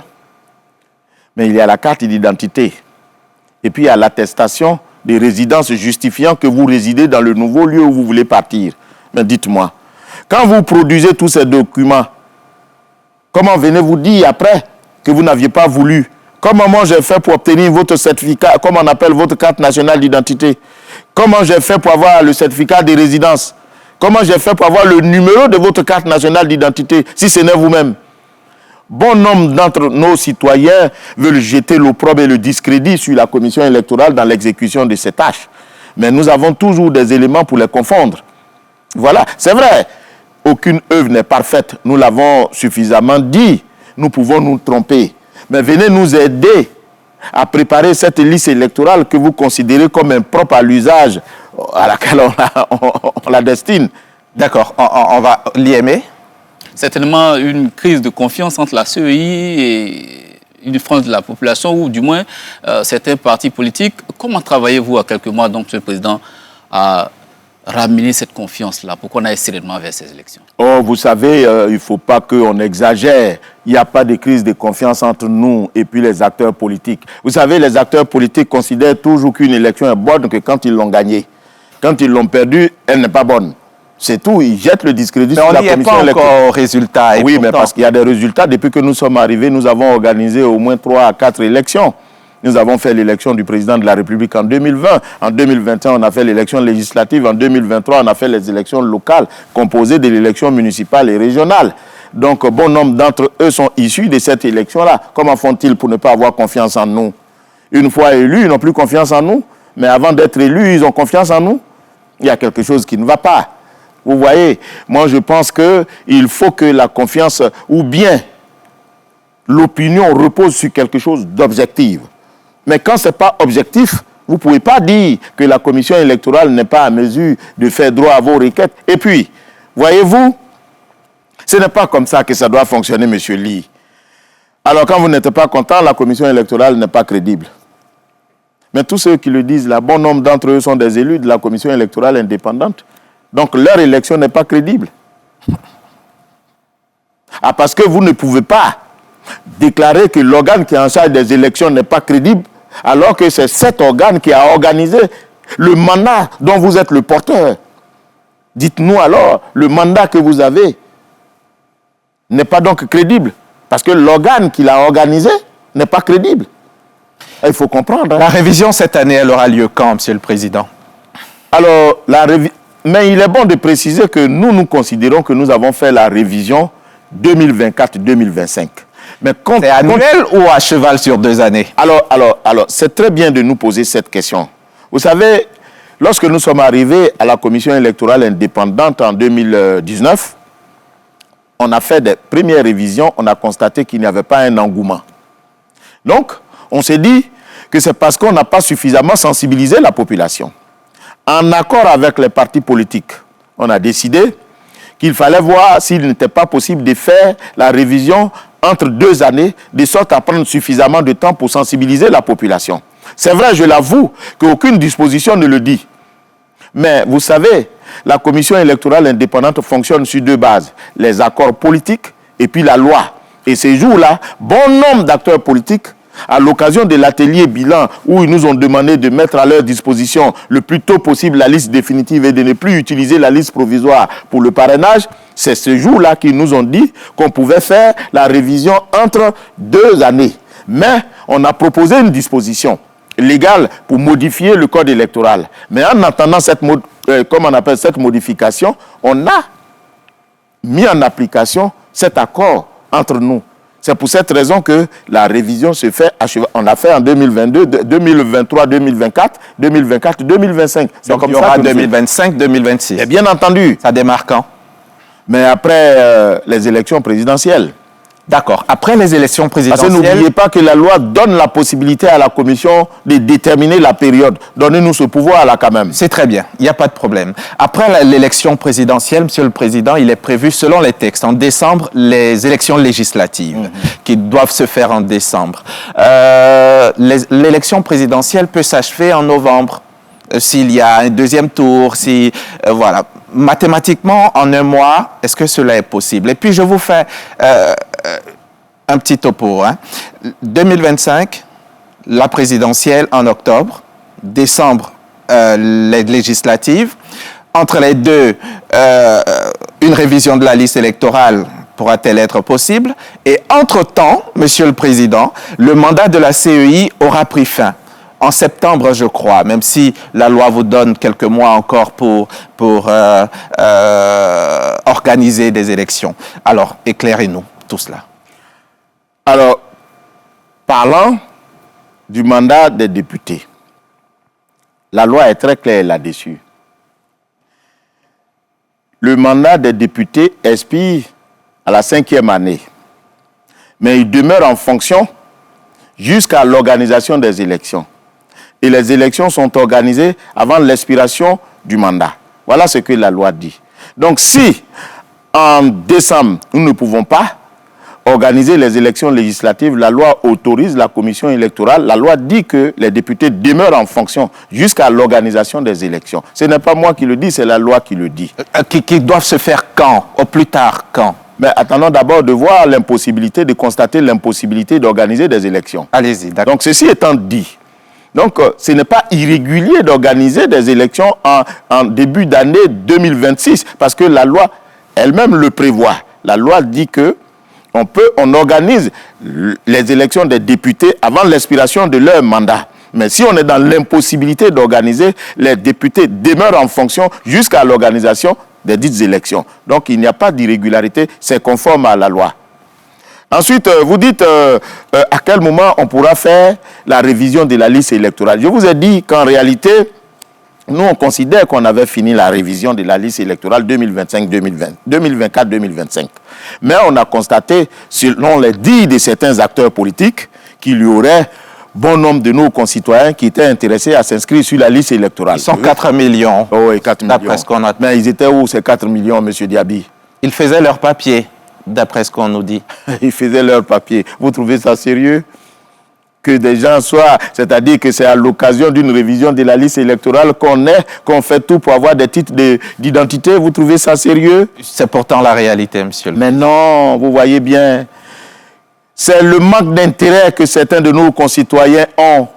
mais il y a la carte d'identité. Et puis, il y a l'attestation de résidence justifiant que vous résidez dans le nouveau lieu où vous voulez partir. Mais dites-moi, quand vous produisez tous ces documents, comment venez-vous dire après que vous n'aviez pas voulu? Comment moi j'ai fait pour obtenir votre certificat, comment on appelle votre carte nationale d'identité? Comment j'ai fait pour avoir le certificat de résidence? Comment j'ai fait pour avoir le numéro de votre carte nationale d'identité, si ce n'est vous-même? Bon nombre d'entre nos citoyens veulent jeter l'opprobre et le discrédit sur la commission électorale dans l'exécution de ces tâches. Mais nous avons toujours des éléments pour les confondre. Voilà, c'est vrai. Aucune œuvre n'est parfaite. Nous l'avons suffisamment dit. Nous pouvons nous tromper. Mais venez nous aider à préparer cette liste électorale que vous considérez comme impropre à l'usage à laquelle on la destine. D'accord, on va l'IME. Certainement une crise de confiance entre la CEI et une frange de la population, ou du moins certains partis politiques. Comment travaillez-vous à quelques mois, donc, Monsieur le Président, à ramener cette confiance-là pour qu'on aille sereinement vers ces élections? Oh, vous savez, il ne faut pas qu'on exagère. Il n'y a pas de crise de confiance entre nous et puis les acteurs politiques. Vous savez, les acteurs politiques considèrent toujours qu'une élection est bonne que quand ils l'ont gagnée. Quand ils l'ont perdue, elle n'est pas bonne. C'est tout, ils jettent le discrédit sur la commission électorale. Mais on n'y est pas encore au résultat. Oui, mais parce qu'il y a des résultats. Depuis que nous sommes arrivés, nous avons organisé au moins 3 à 4 élections. Nous avons fait l'élection du président de la République en 2020. En 2021, on a fait l'élection législative. En 2023, on a fait les élections locales composées de l'élection municipale et régionale. Donc, bon nombre d'entre eux sont issus de cette élection-là. Comment font-ils pour ne pas avoir confiance en nous? Une fois élus, ils n'ont plus confiance en nous. Mais avant d'être élus, ils ont confiance en nous. Il y a quelque chose qui ne va pas. Vous voyez, moi je pense qu'il faut que la confiance, ou bien l'opinion repose sur quelque chose d'objectif. Mais quand ce n'est pas objectif, vous ne pouvez pas dire que la commission électorale n'est pas à mesure de faire droit à vos requêtes. Et puis, voyez-vous, ce n'est pas comme ça que ça doit fonctionner, M. Lee. Alors quand vous n'êtes pas content, la commission électorale n'est pas crédible. Mais tous ceux qui le disent, là, bon nombre d'entre eux sont des élus de la commission électorale indépendante. Donc leur élection n'est pas crédible. Ah, parce que vous ne pouvez pas déclarer que l'organe qui est en charge des élections n'est pas crédible, alors que c'est cet organe qui a organisé le mandat dont vous êtes le porteur. Dites-nous alors, le mandat que vous avez n'est pas donc crédible, parce que l'organe qui l'a organisé n'est pas crédible. Il faut comprendre. Hein. La révision cette année, elle aura lieu quand, Monsieur le Président? Alors, mais il est bon de préciser que nous considérons que nous avons fait la révision 2024-2025. Mais c'est annuel ou à cheval sur 2 années? Alors, c'est très bien de nous poser cette question. Vous savez, lorsque nous sommes arrivés à la commission électorale indépendante en 2019, on a fait des premières révisions, on a constaté qu'il n'y avait pas un engouement. Donc, on s'est dit que c'est parce qu'on n'a pas suffisamment sensibilisé la population. En accord avec les partis politiques, on a décidé qu'il fallait voir s'il n'était pas possible de faire la révision entre 2 années, de sorte à prendre suffisamment de temps pour sensibiliser la population. C'est vrai, je l'avoue, qu'aucune disposition ne le dit. Mais vous savez, la commission électorale indépendante fonctionne sur 2 bases, les accords politiques et puis la loi. Et ces jours-là, bon nombre d'acteurs politiques, à l'occasion de l'atelier bilan où ils nous ont demandé de mettre à leur disposition le plus tôt possible la liste définitive et de ne plus utiliser la liste provisoire pour le parrainage, c'est ce jour-là qu'ils nous ont dit qu'on pouvait faire la révision entre 2 années. Mais on a proposé une disposition légale pour modifier le code électoral. Mais en attendant cette modification, on a mis en application cet accord entre nous. C'est pour cette raison que la révision se fait, on l'a fait en 2022, 2023, 2024, 2024, 2025. C'est donc comme il y aura 2025, 2026. Et bien entendu. Ça démarre quand? Mais après les élections présidentielles. D'accord. Après les élections présidentielles... Parce que n'oubliez pas que la loi donne la possibilité à la commission de déterminer la période. Donnez-nous ce pouvoir-là quand même. C'est très bien. Il n'y a pas de problème. Après l'élection présidentielle, Monsieur le Président, il est prévu, selon les textes, en décembre, les élections législatives qui doivent se faire en décembre. L'élection présidentielle peut s'achever en novembre. S'il y a un 2e tour, si... voilà. Mathématiquement, en 1 mois, est-ce que cela est possible? Et puis, je vous fais un petit topo. 2025, la présidentielle en octobre. Décembre, les législatives. Entre les deux, une révision de la liste électorale pourra-t-elle être possible? Et entre-temps, Monsieur le Président, le mandat de la CEI aura pris fin. En septembre, je crois, même si la loi vous donne quelques mois encore pour organiser des élections. Alors, éclairez-nous tout cela. Alors, parlant du mandat des députés, la loi est très claire là-dessus. le mandat des députés expire à la 5e année. Mais il demeure en fonction jusqu'à l'organisation des élections. Et les élections sont organisées avant l'expiration du mandat. Voilà ce que la loi dit. Donc si, en décembre, nous ne pouvons pas organiser les élections législatives, la loi autorise la commission électorale, la loi dit que les députés demeurent en fonction jusqu'à l'organisation des élections. Ce n'est pas moi qui le dis, c'est la loi qui le dit. Qui doivent se faire quand? Au plus tard, quand? Mais attendons d'abord de voir l'impossibilité, de constater l'impossibilité d'organiser des élections. Allez-y, d'accord. Donc ceci étant dit, donc ce n'est pas irrégulier d'organiser des élections en début d'année 2026 parce que la loi elle-même le prévoit. La loi dit que on organise les élections des députés avant l'expiration de leur mandat. Mais si on est dans l'impossibilité d'organiser, les députés demeurent en fonction jusqu'à l'organisation des dites élections. Donc il n'y a pas d'irrégularité, c'est conforme à la loi. Ensuite, vous dites à quel moment on pourra faire la révision de la liste électorale. Je vous ai dit qu'en réalité, nous on considère qu'on avait fini la révision de la liste électorale 2024-2025. Mais on a constaté, selon les dires de certains acteurs politiques, qu'il y aurait bon nombre de nos concitoyens qui étaient intéressés à s'inscrire sur la liste électorale. Ils sont 4 millions. Oh oui, 4 millions. D'après ce qu'on a... Mais ils étaient où ces 4 millions, M. Diaby? Ils faisaient leur papier, d'après ce qu'on nous dit. Ils faisaient leur papier. Vous trouvez ça sérieux? Que des gens soient, c'est-à-dire que c'est à l'occasion d'une révision de la liste électorale qu'on fait tout pour avoir des titres d'identité. Vous trouvez ça sérieux? C'est pourtant la réalité, monsieur. Mais non, vous voyez bien, c'est le manque d'intérêt que certains de nos concitoyens ont.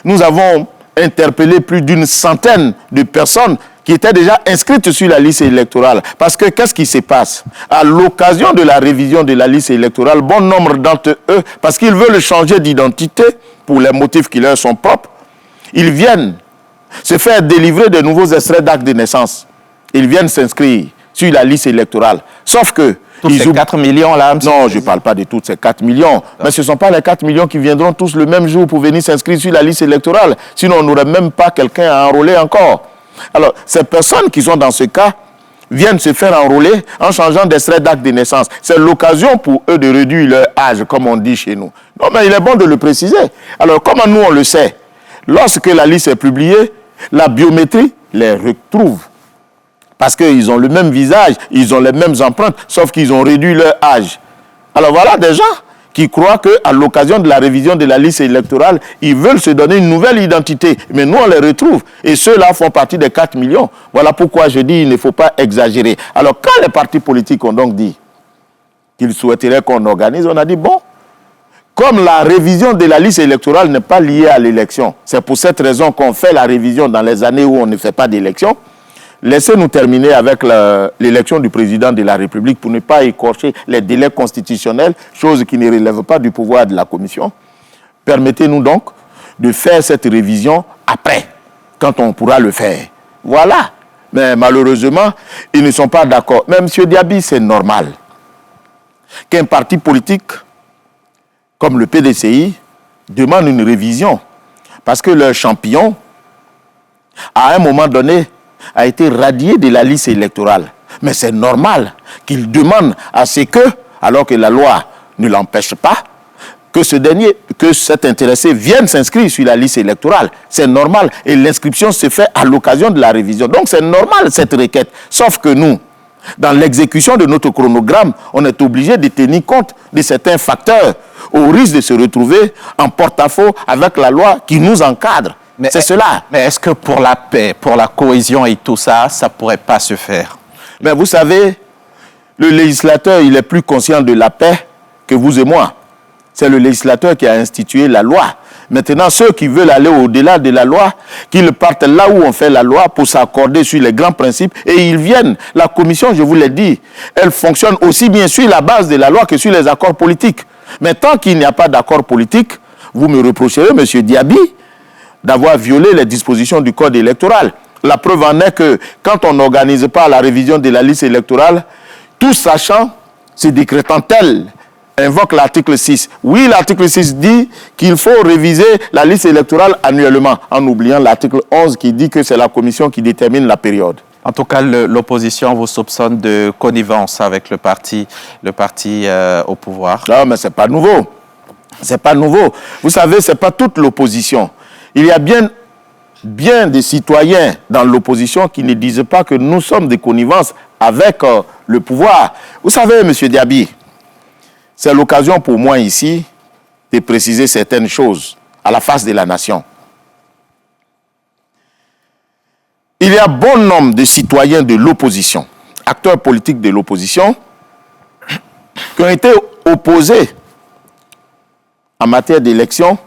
Nous avons interpellé plus d'une centaine de personnes qui étaient déjà inscrites sur la liste électorale. Parce que qu'est-ce qui se passe? À l'occasion de la révision de la liste électorale, bon nombre d'entre eux, parce qu'ils veulent changer d'identité pour les motifs qui leur sont propres, ils viennent se faire délivrer de nouveaux extraits d'actes de naissance. Ils viennent s'inscrire sur la liste électorale. Sauf que... Tous ces 4 millions là, monsieur? Non, je ne parle pas de tous ces 4 millions. Mais ce ne sont pas les 4 millions qui viendront tous le même jour pour venir s'inscrire sur la liste électorale. Sinon, on n'aurait même pas quelqu'un à enrôler encore. Alors, ces personnes qui sont dans ce cas viennent se faire enrôler en changeant d'extrait d'acte de naissance. C'est l'occasion pour eux de réduire leur âge, comme on dit chez nous. Non, mais il est bon de le préciser. Alors, comment nous, on le sait? Lorsque la liste est publiée, la biométrie les retrouve. Parce qu'ils ont le même visage, ils ont les mêmes empreintes, sauf qu'ils ont réduit leur âge. Alors voilà des gens qui croient qu'à l'occasion de la révision de la liste électorale, ils veulent se donner une nouvelle identité. Mais nous, on les retrouve. Et ceux-là font partie des 4 millions. Voilà pourquoi je dis qu'il ne faut pas exagérer. Alors quand les partis politiques ont donc dit qu'ils souhaiteraient qu'on organise, on a dit bon, comme la révision de la liste électorale n'est pas liée à l'élection, c'est pour cette raison qu'on fait la révision dans les années où on ne fait pas d'élection. Laissez-nous terminer avec l'élection du président de la République pour ne pas écorcher les délais constitutionnels, chose qui ne relève pas du pouvoir de la Commission. Permettez-nous donc de faire cette révision après, quand on pourra le faire. Voilà. Mais malheureusement, ils ne sont pas d'accord. Mais M. Diaby, c'est normal qu'un parti politique comme le PDCI demande une révision parce que leur champion, à un moment donné, a été radié de la liste électorale. Mais c'est normal qu'il demande à ce que, alors que la loi ne l'empêche pas, que cet intéressé vienne s'inscrire sur la liste électorale. C'est normal. Et l'inscription se fait à l'occasion de la révision. Donc c'est normal cette requête. Sauf que nous, dans l'exécution de notre chronogramme, on est obligé de tenir compte de certains facteurs au risque de se retrouver en porte-à-faux avec la loi qui nous encadre. C'est cela. Mais est-ce que pour la paix, pour la cohésion et tout ça, ça ne pourrait pas se faire? Mais vous savez, le législateur, il est plus conscient de la paix que vous et moi. C'est le législateur qui a institué la loi. Maintenant, ceux qui veulent aller au-delà de la loi, qu'ils partent là où on fait la loi pour s'accorder sur les grands principes et ils viennent. La commission, je vous l'ai dit, elle fonctionne aussi bien sur la base de la loi que sur les accords politiques. Mais tant qu'il n'y a pas d'accord politique, vous me reprocherez, M. Diaby, d'avoir violé les dispositions du code électoral. La preuve en est que quand on n'organise pas la révision de la liste électorale, tout sachant, se décrétant tel, invoque l'article 6. Oui, l'article 6 dit qu'il faut réviser la liste électorale annuellement, en oubliant l'article 11 qui dit que c'est la commission qui détermine la période. En tout cas, l'opposition vous soupçonne de connivence avec le parti au pouvoir. Non, mais ce n'est pas nouveau. Ce n'est pas nouveau. Vous savez, ce n'est pas toute l'opposition. Il y a bien des citoyens dans l'opposition qui ne disent pas que nous sommes des connivences avec le pouvoir. Vous savez, M. Diaby, c'est l'occasion pour moi ici de préciser certaines choses à la face de la nation. Il y a bon nombre de citoyens de l'opposition, acteurs politiques de l'opposition, qui ont été opposés en matière d'élection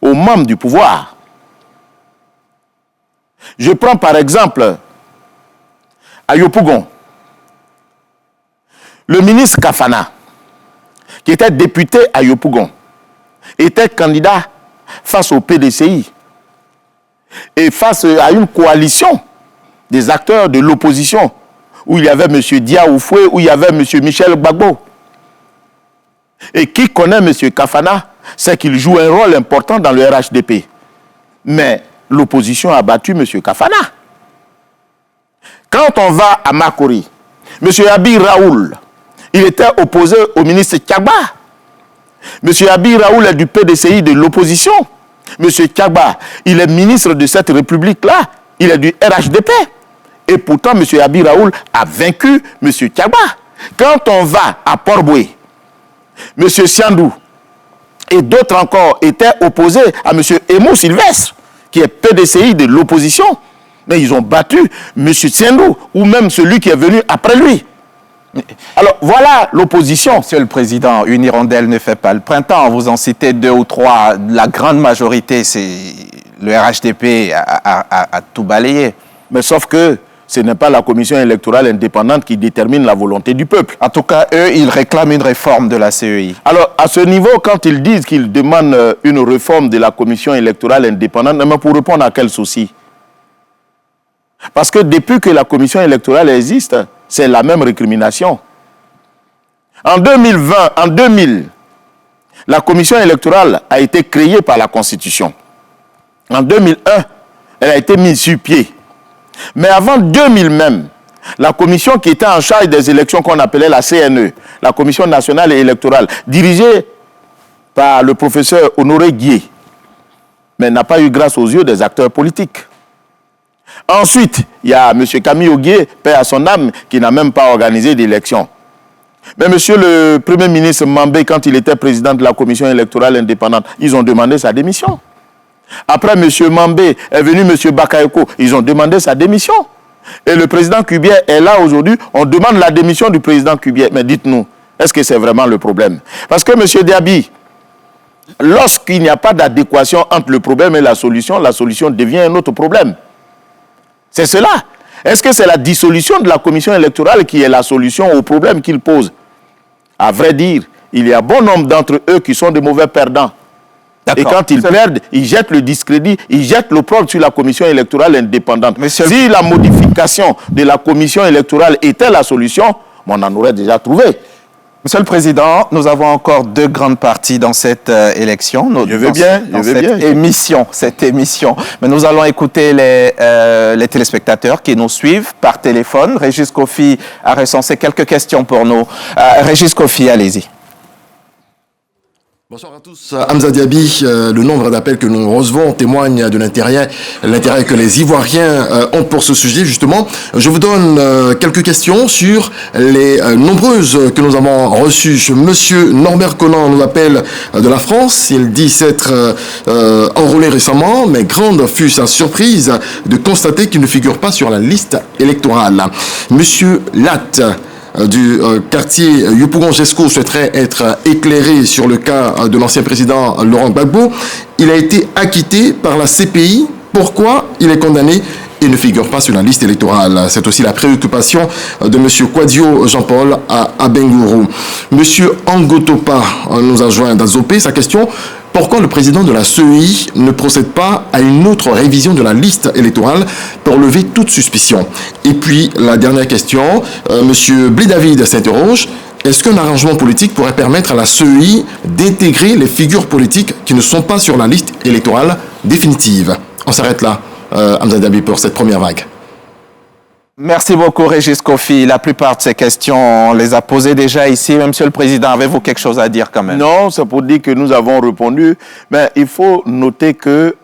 aux membres du pouvoir. Je prends par exemple à Yopougon, le ministre Kafana, qui était député à Yopougon, était candidat face au PDCI et face à une coalition des acteurs de l'opposition où il y avait M. Dia Oufoué, où il y avait M. Michel Gbagbo. Et qui connaît M. Kafana, c'est qu'il joue un rôle important dans le RHDP. Mais l'opposition a battu M. Kafana. Quand on va à Makori, M. Abi Raoul, il était opposé au ministre Tchagba. M. Abi Raoul est du PDCI de l'opposition. M. Tchagba, il est ministre de cette république-là. Il est du RHDP. Et pourtant, M. Abi Raoul a vaincu M. Tchagba. Quand on va à Port-Boué, M. Siandou et d'autres encore étaient opposés à M. Emo Sylvestre, qui est PDCI de l'opposition. Mais ils ont battu M. Siandou ou même celui qui est venu après lui. Alors, voilà l'opposition. Monsieur le Président, une hirondelle ne fait pas le printemps. Vous en citez 2 ou 3. La grande majorité, c'est le RHDP à tout balayer. Mais sauf que ce n'est pas la commission électorale indépendante qui détermine la volonté du peuple. En tout cas, eux, ils réclament une réforme de la CEI. Alors, à ce niveau, quand ils disent qu'ils demandent une réforme de la commission électorale indépendante, mais pour répondre à quel souci? Parce que depuis que la commission électorale existe, c'est la même récrimination. En 2000, la commission électorale a été créée par la Constitution. En 2001, elle a été mise sur pied. Mais avant 2000 même, la commission qui était en charge des élections qu'on appelait la CNE, la Commission nationale et électorale, dirigée par le professeur Honoré Guié, mais n'a pas eu grâce aux yeux des acteurs politiques. Ensuite, il y a M. Camille Oguié, paix à son âme, qui n'a même pas organisé d'élection. Mais M. le Premier ministre Mambé, quand il était président de la commission électorale indépendante, ils ont demandé sa démission. Après M. Mambé est venu M. Bakayoko, ils ont demandé sa démission. Et le président Kubier est là aujourd'hui, on demande la démission du président Kubier. Mais dites-nous, est-ce que c'est vraiment le problème? Parce que M. Diaby, lorsqu'il n'y a pas d'adéquation entre le problème et la solution devient un autre problème. C'est cela. Est-ce que c'est la dissolution de la commission électorale qui est la solution au problème qu'il pose? À vrai dire, il y a bon nombre d'entre eux qui sont de mauvais perdants. Et quand ils perdent, ils jettent le discrédit, ils jettent l'opprobre sur la commission électorale indépendante. Si la modification de la commission électorale était la solution, on en aurait déjà trouvé. Monsieur le Président, nous avons encore 2 grandes parties dans cette élection. Cette émission. Mais nous allons écouter les téléspectateurs qui nous suivent par téléphone. Régis Kofi a recensé quelques questions pour nous. Régis Kofi, allez-y. Bonsoir à tous. Hamza Diaby, le nombre d'appels que nous recevons témoigne de l'intérêt que les Ivoiriens ont pour ce sujet, justement. Je vous donne quelques questions sur les nombreuses que nous avons reçues. Monsieur Norbert Conan nous appelle de la France. Il dit s'être enrôlé récemment, mais grande fut sa surprise de constater qu'il ne figure pas sur la liste électorale. Monsieur Latte du quartier Yopougon-Jesco souhaiterait être éclairé sur le cas de l'ancien président Laurent Gbagbo. Il a été acquitté par la CPI. Pourquoi il est condamné et ne figure pas sur la liste électorale? C'est aussi la préoccupation de M. Kwadio Jean-Paul à Bengourou. M. Angotopa nous a joint d'Azopé. Sa question: pourquoi le président de la CEI ne procède pas à une autre révision de la liste électorale pour lever toute suspicion? Et puis, la dernière question, M. Blé-David s'interroge: est-ce qu'un arrangement politique pourrait permettre à la CEI d'intégrer les figures politiques qui ne sont pas sur la liste électorale définitive? On s'arrête là, Hamza Diaby, pour cette première vague. Merci beaucoup, Régis Kofi. La plupart de ces questions, on les a posées déjà ici. Monsieur le Président, avez-vous quelque chose à dire quand même? Non, c'est pour dire que nous avons répondu. Mais il faut noter que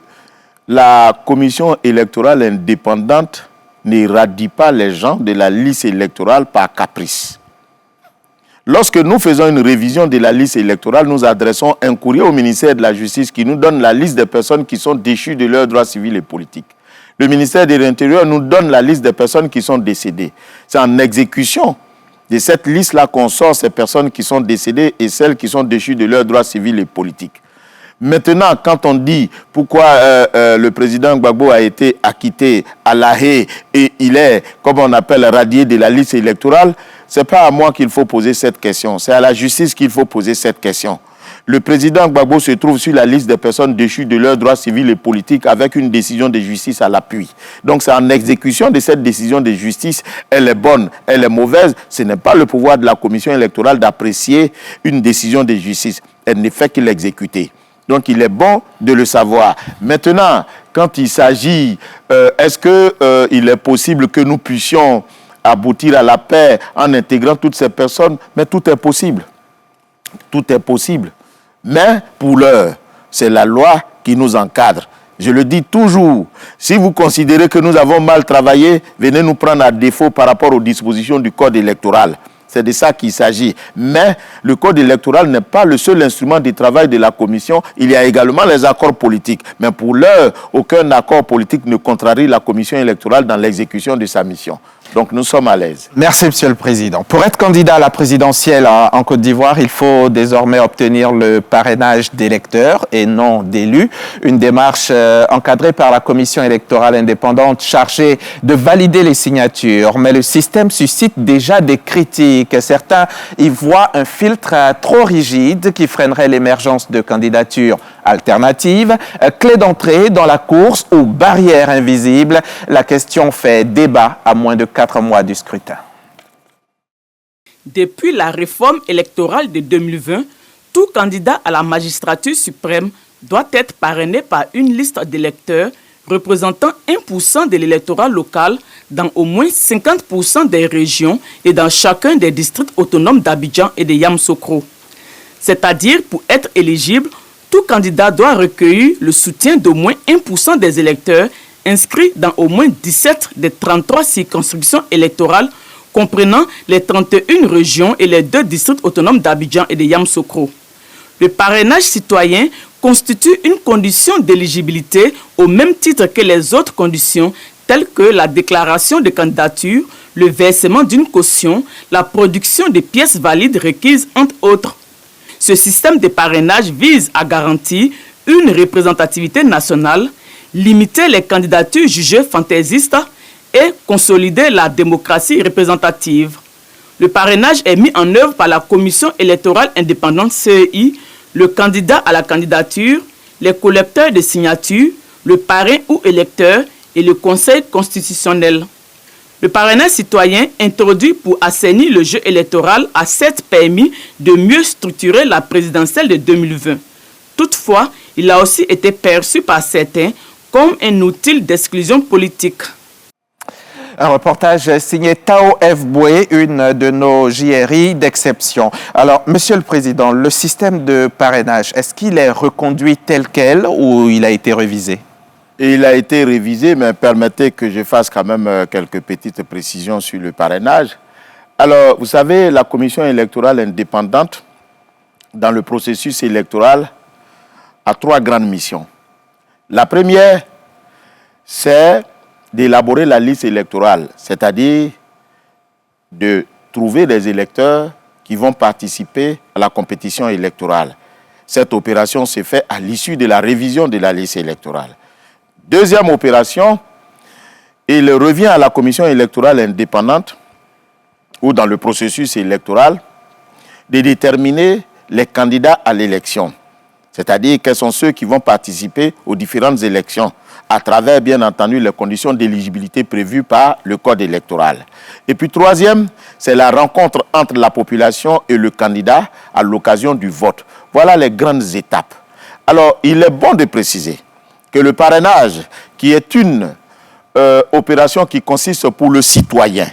la commission électorale indépendante n'éradique pas les gens de la liste électorale par caprice. Lorsque nous faisons une révision de la liste électorale, nous adressons un courrier au ministère de la Justice qui nous donne la liste des personnes qui sont déchues de leurs droits civils et politiques. Le ministère de l'Intérieur nous donne la liste des personnes qui sont décédées. C'est en exécution de cette liste-là qu'on sort ces personnes qui sont décédées et celles qui sont déchues de leurs droits civils et politiques. Maintenant, quand on dit pourquoi le président Gbagbo a été acquitté à La Haye et il est, comme on appelle, radié de la liste électorale, ce n'est pas à moi qu'il faut poser cette question, c'est à la justice qu'il faut poser cette question. Le président Gbagbo se trouve sur la liste des personnes déchues de leurs droits civils et politiques avec une décision de justice à l'appui. Donc c'est en exécution de cette décision de justice, elle est bonne, elle est mauvaise. Ce n'est pas le pouvoir de la commission électorale d'apprécier une décision de justice. Elle ne fait que l'exécuter. Donc il est bon de le savoir. Maintenant, quand il s'agit, est-ce qu'il est possible que nous puissions aboutir à la paix en intégrant toutes ces personnes? Mais tout est possible. Tout est possible. Mais pour l'heure, c'est la loi qui nous encadre. Je le dis toujours, si vous considérez que nous avons mal travaillé, venez nous prendre à défaut par rapport aux dispositions du code électoral. C'est de ça qu'il s'agit. Mais le code électoral n'est pas le seul instrument de travail de la commission. Il y a également les accords politiques. Mais pour l'heure, aucun accord politique ne contrarie la commission électorale dans l'exécution de sa mission. Donc nous sommes à l'aise. Merci, Monsieur le Président. Pour être candidat à la présidentielle en Côte d'Ivoire, il faut désormais obtenir le parrainage d'électeurs et non d'élus. Une démarche encadrée par la commission électorale indépendante chargée de valider les signatures. Mais le système suscite déjà des critiques. Certains y voient un filtre trop rigide qui freinerait l'émergence de candidatures alternatives. Clé d'entrée dans la course ou barrière invisible. La question fait débat à moins de 4 mois du scrutin. Depuis la réforme électorale de 2020, tout candidat à la magistrature suprême doit être parrainé par une liste d'électeurs représentant 1% de l'électorat local dans au moins 50% des régions et dans chacun des districts autonomes d'Abidjan et de Yamoussoukro. C'est-à-dire, pour être éligible, tout candidat doit recueillir le soutien d'au moins 1% des électeurs inscrits dans au moins 17 des 33 circonscriptions électorales comprenant les 31 régions et les 2 districts autonomes d'Abidjan et de Yamoussoukro. Le parrainage citoyen constitue une condition d'éligibilité au même titre que les autres conditions telles que la déclaration de candidature, le versement d'une caution, la production de pièces valides requises, entre autres. Ce système de parrainage vise à garantir une représentativité nationale, limiter les candidatures jugées fantaisistes et consolider la démocratie représentative. Le parrainage est mis en œuvre par la Commission électorale indépendante CEI, le candidat à la candidature, les collecteurs de signatures, le parrain ou électeur et le Conseil constitutionnel. Le parrainage citoyen introduit pour assainir le jeu électoral a certes permis de mieux structurer la présidentielle de 2020. Toutefois, il a aussi été perçu par certains comme un outil d'exclusion politique. Un reportage signé Tao F. Boué, une de nos JRI d'exception. Alors, Monsieur le Président, le système de parrainage, est-ce qu'il est reconduit tel quel ou il a été révisé? Il a été révisé, mais permettez que je fasse quand même quelques petites précisions sur le parrainage. Alors, vous savez, la commission électorale indépendante, dans le processus électoral, a 3 grandes missions. La première, c'est d'élaborer la liste électorale, c'est-à-dire de trouver des électeurs qui vont participer à la compétition électorale. Cette opération se fait à l'issue de la révision de la liste électorale. Deuxième opération, il revient à la commission électorale indépendante ou dans le processus électoral de déterminer les candidats à l'élection, c'est-à-dire quels sont ceux qui vont participer aux différentes élections à travers, bien entendu, les conditions d'éligibilité prévues par le code électoral. Et puis, troisième, c'est la rencontre entre la population et le candidat à l'occasion du vote. Voilà les grandes étapes. Alors, il est bon de préciser que le parrainage, qui est une opération qui consiste pour le citoyen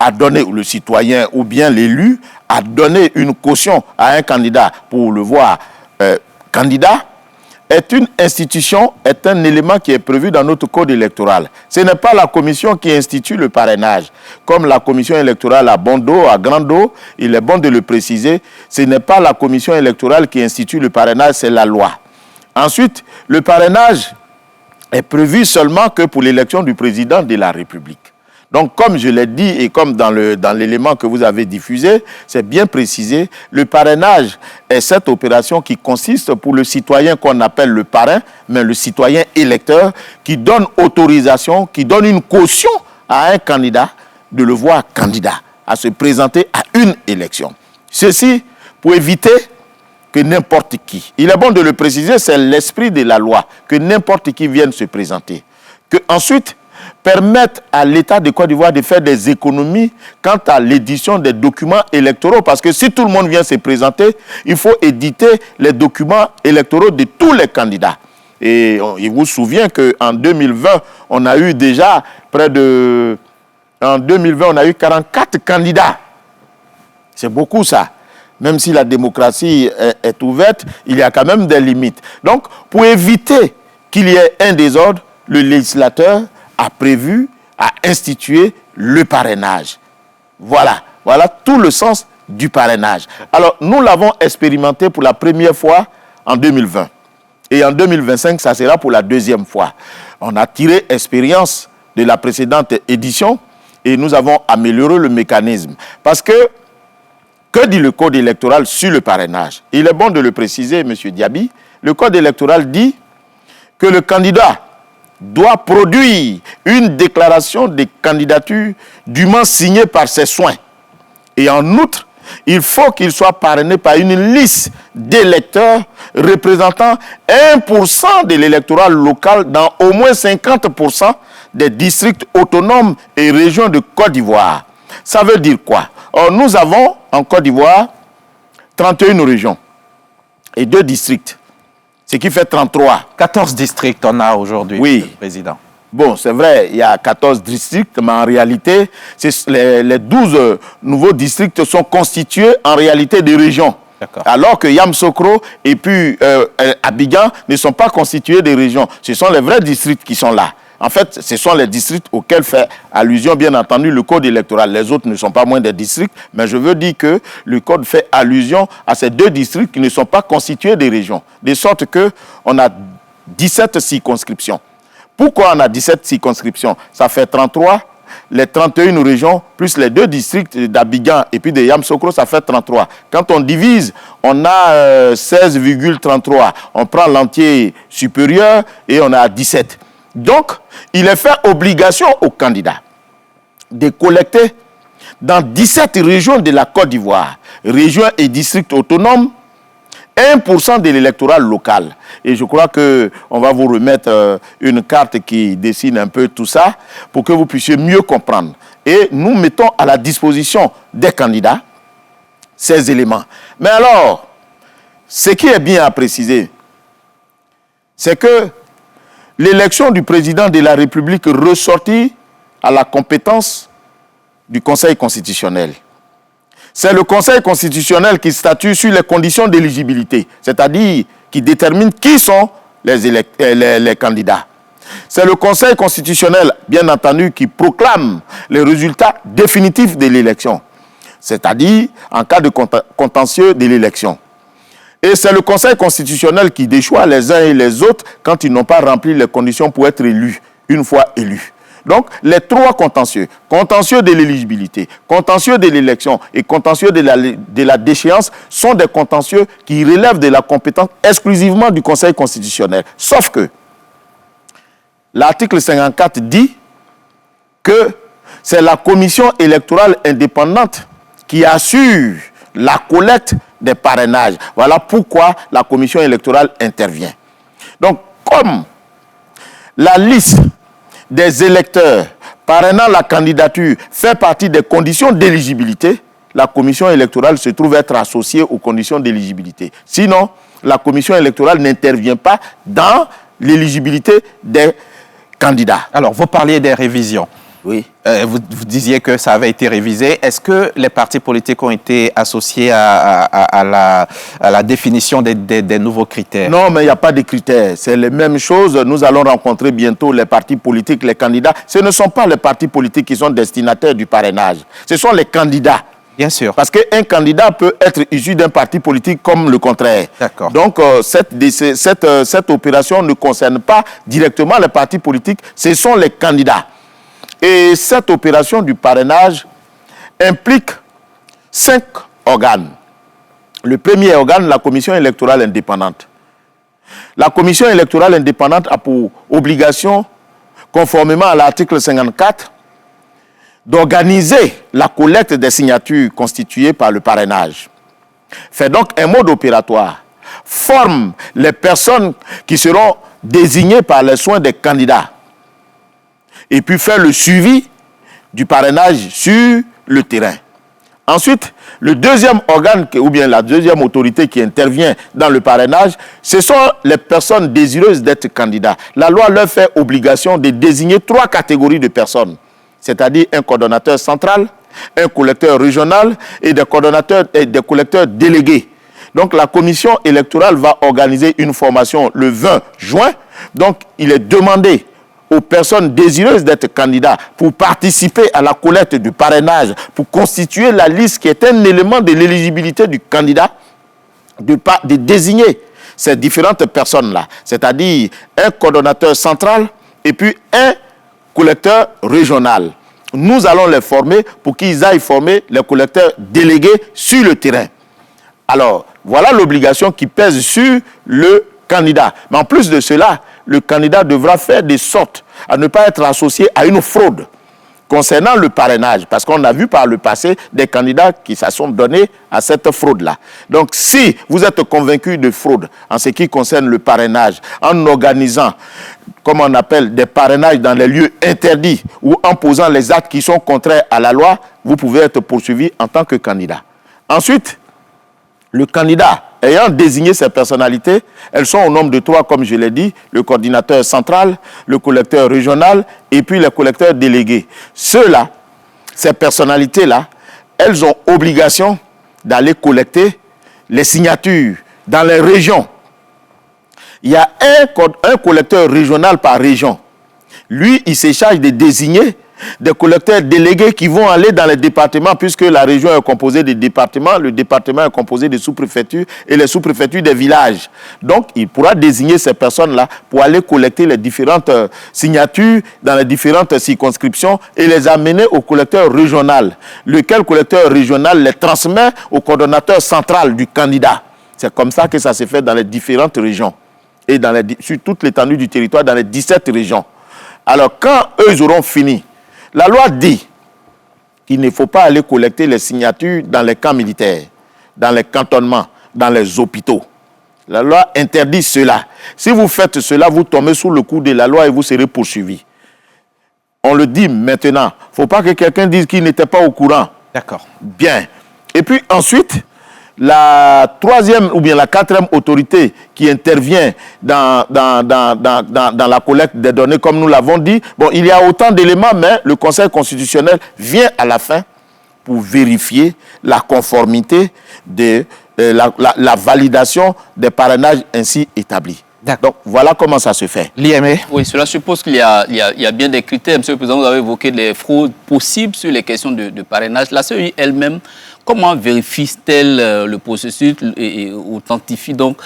à donner, le citoyen ou bien l'élu, à donner une caution à un candidat pour le voir candidat, est une institution, est un élément qui est prévu dans notre code électoral. Ce n'est pas la commission qui institue le parrainage. Comme la commission électorale à bon dos, à grand dos, il est bon de le préciser, ce n'est pas la commission électorale qui institue le parrainage, c'est la loi. Ensuite, le parrainage est prévu seulement que pour l'élection du président de la République. Donc, comme je l'ai dit et comme dans l'élément que vous avez diffusé, c'est bien précisé, le parrainage est cette opération qui consiste pour le citoyen qu'on appelle le parrain, mais le citoyen électeur qui donne autorisation, qui donne une caution à un candidat de le voir candidat, à se présenter à une élection. Ceci pour éviter que n'importe qui, il est bon de le préciser, c'est l'esprit de la loi, que n'importe qui vienne se présenter. Que ensuite, permettre à l'État de Côte d'Ivoire de faire des économies quant à l'édition des documents électoraux. Parce que si tout le monde vient se présenter, il faut éditer les documents électoraux de tous les candidats. Et il vous souvient qu'en 2020, on a eu déjà en 2020, on a eu 44 candidats. C'est beaucoup ça. Même si la démocratie est ouverte, il y a quand même des limites. Donc, pour éviter qu'il y ait un désordre, le législateur a prévu, a institué le parrainage. Voilà tout le sens du parrainage. Alors, nous l'avons expérimenté pour la première fois en 2020. Et en 2025, ça sera pour la deuxième fois. On a tiré expérience de la précédente édition et nous avons amélioré le mécanisme. Parce que dit le code électoral sur le parrainage? Il est bon de le préciser, M. Diaby. Le code électoral dit que le candidat doit produire une déclaration de candidature dûment signée par ses soins. Et en outre, il faut qu'il soit parrainé par une liste d'électeurs représentant 1% de l'électorat local dans au moins 50% des districts autonomes et régions de Côte d'Ivoire. Ça veut dire quoi? Or, nous avons en Côte d'Ivoire 31 régions et 2 districts. Ce qui fait 33. 14 districts on a aujourd'hui, oui. Monsieur le Président. Bon, c'est vrai, il y a 14 districts, mais en réalité, les 12 nouveaux districts sont constitués en réalité de régions. Alors que Yamoussoukro et puis Abidjan ne sont pas constitués de régions. Ce sont les vrais districts qui sont là. En fait, ce sont les districts auxquels fait allusion, bien entendu, le code électoral. Les autres ne sont pas moins des districts, mais je veux dire que le code fait allusion à ces 2 districts qui ne sont pas constitués des régions. De sorte qu'on a 17 circonscriptions. Pourquoi on a 17 circonscriptions? Ça fait 33, les 31 régions, plus les 2 districts d'Abidjan et puis de Yamoussoukro, ça fait 33. Quand on divise, on a 16,33. On prend l'entier supérieur et on a 17. Donc, il est fait obligation aux candidats de collecter dans 17 régions de la Côte d'Ivoire, régions et districts autonomes, 1% de l'électorat local. Et je crois qu'on va vous remettre une carte qui dessine un peu tout ça pour que vous puissiez mieux comprendre. Et nous mettons à la disposition des candidats ces éléments. Mais alors, ce qui est bien à préciser, c'est que l'élection du président de la République ressortit à la compétence du Conseil constitutionnel. C'est le Conseil constitutionnel qui statue sur les conditions d'éligibilité, c'est-à-dire qui détermine qui sont les candidats. C'est le Conseil constitutionnel, bien entendu, qui proclame les résultats définitifs de l'élection, c'est-à-dire en cas de contentieux de l'élection. Et c'est le Conseil constitutionnel qui déchoit les uns et les autres quand ils n'ont pas rempli les conditions pour être élus, une fois élus. Donc, les 3 contentieux, contentieux de l'éligibilité, contentieux de l'élection et contentieux de la déchéance, sont des contentieux qui relèvent de la compétence exclusivement du Conseil constitutionnel. Sauf que l'article 54 dit que c'est la commission électorale indépendante qui assure la collecte des parrainages. Voilà pourquoi la commission électorale intervient. Donc, comme la liste des électeurs parrainant la candidature fait partie des conditions d'éligibilité, la commission électorale se trouve être associée aux conditions d'éligibilité. Sinon, la commission électorale n'intervient pas dans l'éligibilité des candidat. Alors, vous parliez des révisions. Oui. Vous disiez que ça avait été révisé. Est-ce que les partis politiques ont été associés à la définition des nouveaux critères? Non, mais il n'y a pas de critères. C'est les mêmes choses. Nous allons rencontrer bientôt les partis politiques, les candidats. Ce ne sont pas les partis politiques qui sont destinataires du parrainage. Ce sont les candidats. Bien sûr. Parce qu'un candidat peut être issu d'un parti politique comme le contraire. D'accord. Donc, cette opération ne concerne pas directement les partis politiques. Ce sont les candidats. Et cette opération du parrainage implique 5 organes. Le premier organe, la Commission électorale indépendante. La Commission électorale indépendante a pour obligation, conformément à l'article 54, d'organiser la collecte des signatures constituées par le parrainage. Fait donc un mode opératoire, forme les personnes qui seront désignées par les soins des candidats et puis faire le suivi du parrainage sur le terrain. Ensuite, le deuxième organe, ou bien la deuxième autorité qui intervient dans le parrainage, ce sont les personnes désireuses d'être candidats. La loi leur fait obligation de désigner 3 catégories de personnes, c'est-à-dire un coordonnateur central, un collecteur régional et des coordonnateurs et des collecteurs délégués. Donc la commission électorale va organiser une formation le 20 juin. Donc il est demandé aux personnes désireuses d'être candidats pour participer à la collecte du parrainage, pour constituer la liste qui est un élément de l'éligibilité du candidat, de désigner ces différentes personnes-là, c'est-à-dire un coordonnateur central et puis un collecteur régional. Nous allons les former pour qu'ils aillent former les collecteurs délégués sur le terrain. Alors, voilà l'obligation qui pèse sur le candidat. Mais en plus de cela, le candidat devra faire de sorte à ne pas être associé à une fraude concernant le parrainage, parce qu'on a vu par le passé des candidats qui se sont donnés à cette fraude-là. Donc, si vous êtes convaincu de fraude en ce qui concerne le parrainage, en organisant, comme on appelle, des parrainages dans les lieux interdits ou en posant les actes qui sont contraires à la loi, vous pouvez être poursuivi en tant que candidat. Ensuite, le candidat ayant désigné ces personnalités, elles sont au nombre de 3, comme je l'ai dit, le coordinateur central, le collecteur régional et puis les collecteurs délégués. Ceux-là, ces personnalités-là, elles ont obligation d'aller collecter les signatures dans les régions. Il y a un collecteur régional par région. Lui, il se charge de désigner des collecteurs délégués qui vont aller dans les départements, puisque la région est composée de départements, le département est composé de sous-préfectures et les sous-préfectures des villages. Donc, il pourra désigner ces personnes-là pour aller collecter les différentes signatures dans les différentes circonscriptions et les amener au collecteur régional, lequel collecteur régional les transmet au coordonnateur central du candidat. C'est comme ça que ça se fait dans les différentes régions et sur toute l'étendue du territoire, dans les 17 régions. Alors, quand eux ils auront fini, la loi dit qu'il ne faut pas aller collecter les signatures dans les camps militaires, dans les cantonnements, dans les hôpitaux. La loi interdit cela. Si vous faites cela, vous tombez sous le coup de la loi et vous serez poursuivi. On le dit maintenant. Il ne faut pas que quelqu'un dise qu'il n'était pas au courant. D'accord. Bien. Et puis ensuite, la 3e ou bien la 4e autorité qui intervient dans la collecte des données, comme nous l'avons dit, bon, il y a autant d'éléments, mais le Conseil constitutionnel vient à la fin pour vérifier la conformité de la validation des parrainages ainsi établis. Donc, voilà comment ça se fait. Liemé. Oui, cela suppose qu'il y a bien des critères. Monsieur le Président, vous avez évoqué les fraudes possibles sur les questions de parrainage. La CEI elle-même, comment vérifie-t-elle le processus et authentifie donc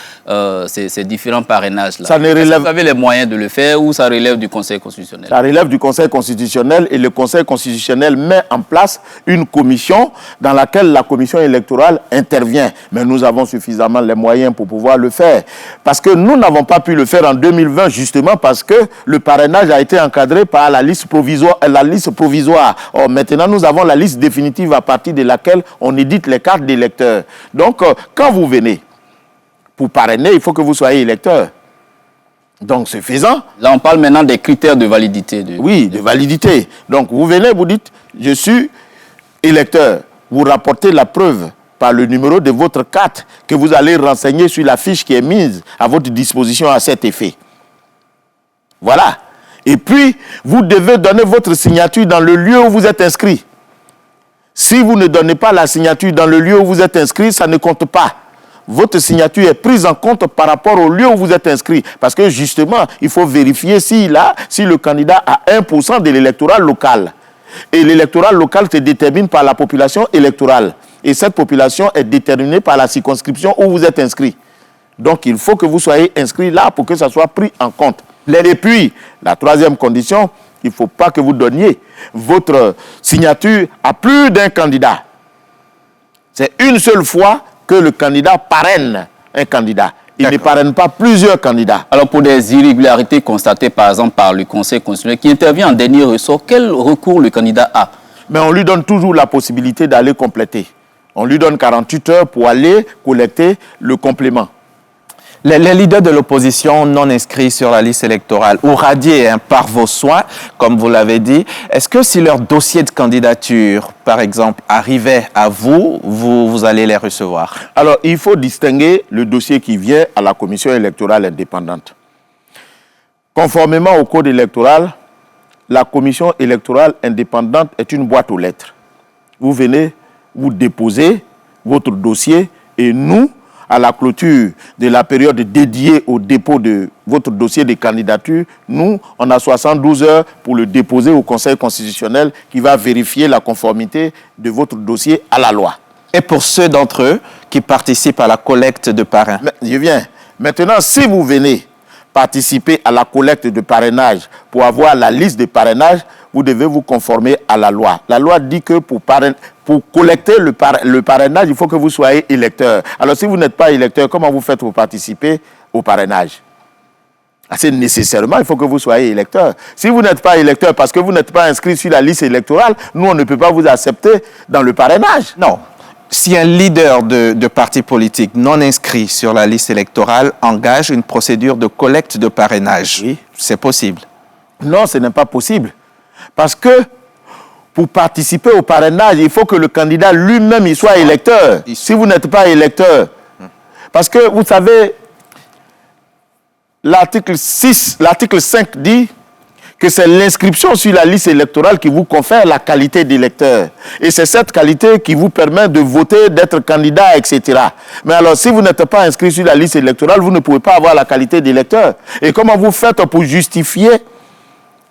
ces différents parrainages-là? Ça ne relève... Vous avez les moyens de le faire ou ça relève du Conseil constitutionnel? Ça relève du Conseil constitutionnel et le Conseil constitutionnel met en place une commission dans laquelle la commission électorale intervient. Mais nous avons suffisamment les moyens pour pouvoir le faire. Parce que nous n'avons pas pu le faire en 2020 justement parce que le parrainage a été encadré par la liste provisoire. Or, maintenant, nous avons la liste définitive à partir de laquelle on édite les cartes d'électeurs. Donc, quand vous venez pour parrainer, il faut que vous soyez électeur. Donc, ce faisant... Là, on parle maintenant des critères de validité. Oui, de validité. Donc, vous venez, vous dites, je suis électeur. Vous rapportez la preuve par le numéro de votre carte que vous allez renseigner sur la fiche qui est mise à votre disposition à cet effet. Voilà. Et puis, vous devez donner votre signature dans le lieu où vous êtes inscrit. Si vous ne donnez pas la signature dans le lieu où vous êtes inscrit, ça ne compte pas. Votre signature est prise en compte par rapport au lieu où vous êtes inscrit. Parce que justement, il faut vérifier si le candidat a 1% de l'électorat local. Et l'électorat local se détermine par la population électorale. Et cette population est déterminée par la circonscription où vous êtes inscrit. Donc, il faut que vous soyez inscrit là pour que ça soit pris en compte. Et puis, la troisième condition, il ne faut pas que vous donniez votre signature à plus d'un candidat. C'est une seule fois que le candidat parraine un candidat. Il ne parraine pas plusieurs candidats. Alors, pour des irrégularités constatées, par exemple, par le Conseil constitutionnel qui intervient en dernier ressort, quel recours le candidat a? Mais on lui donne toujours la possibilité d'aller compléter. On lui donne 48 heures pour aller collecter le complément. Les leaders de l'opposition non inscrits sur la liste électorale ou radiés par vos soins, comme vous l'avez dit, est-ce que si leur dossier de candidature, par exemple, arrivait à vous, vous allez les recevoir? Alors, il faut distinguer le dossier qui vient à la commission électorale indépendante. Conformément au code électoral, la commission électorale indépendante est une boîte aux lettres. Vous venez, vous déposez votre dossier et nous, à la clôture de la période dédiée au dépôt de votre dossier de candidature, nous, on a 72 heures pour le déposer au Conseil constitutionnel qui va vérifier la conformité de votre dossier à la loi. Et pour ceux d'entre eux qui participent à la collecte de parrains? Je viens. Maintenant, si vous venez participer à la collecte de parrainage pour avoir la liste de parrainage, vous devez vous conformer à la loi. La loi dit que pour collecter le parrainage, il faut que vous soyez électeur. Alors, si vous n'êtes pas électeur, comment vous faites pour participer au parrainage? C'est nécessairement, il faut que vous soyez électeur. Si vous n'êtes pas électeur parce que vous n'êtes pas inscrit sur la liste électorale, nous, on ne peut pas vous accepter dans le parrainage. Non. Si un leader de parti politique non inscrit sur la liste électorale engage une procédure de collecte de parrainage, oui, c'est possible? Non, ce n'est pas possible. Parce que pour participer au parrainage, il faut que le candidat lui-même il soit électeur. Si vous n'êtes pas électeur, parce que vous savez, l'article 5 dit que c'est l'inscription sur la liste électorale qui vous confère la qualité d'électeur. Et c'est cette qualité qui vous permet de voter, d'être candidat, etc. Mais alors, si vous n'êtes pas inscrit sur la liste électorale, vous ne pouvez pas avoir la qualité d'électeur. Et comment vous faites pour justifier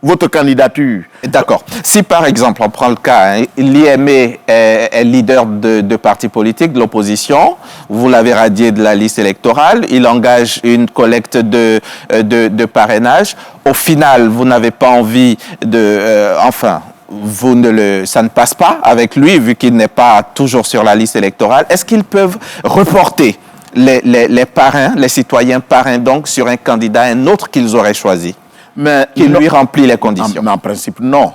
votre candidature? D'accord. Si par exemple, on prend le cas, l'IME est leader de parti politique, de l'opposition, vous l'avez radié de la liste électorale, il engage une collecte de parrainage. Au final, vous n'avez pas envie ça ne passe pas avec lui, vu qu'il n'est pas toujours sur la liste électorale. Est-ce qu'ils peuvent reporter les parrains, les citoyens parrains, donc, sur un candidat, un autre qu'ils auraient choisi? Mais qui lui remplit les conditions. En principe, non.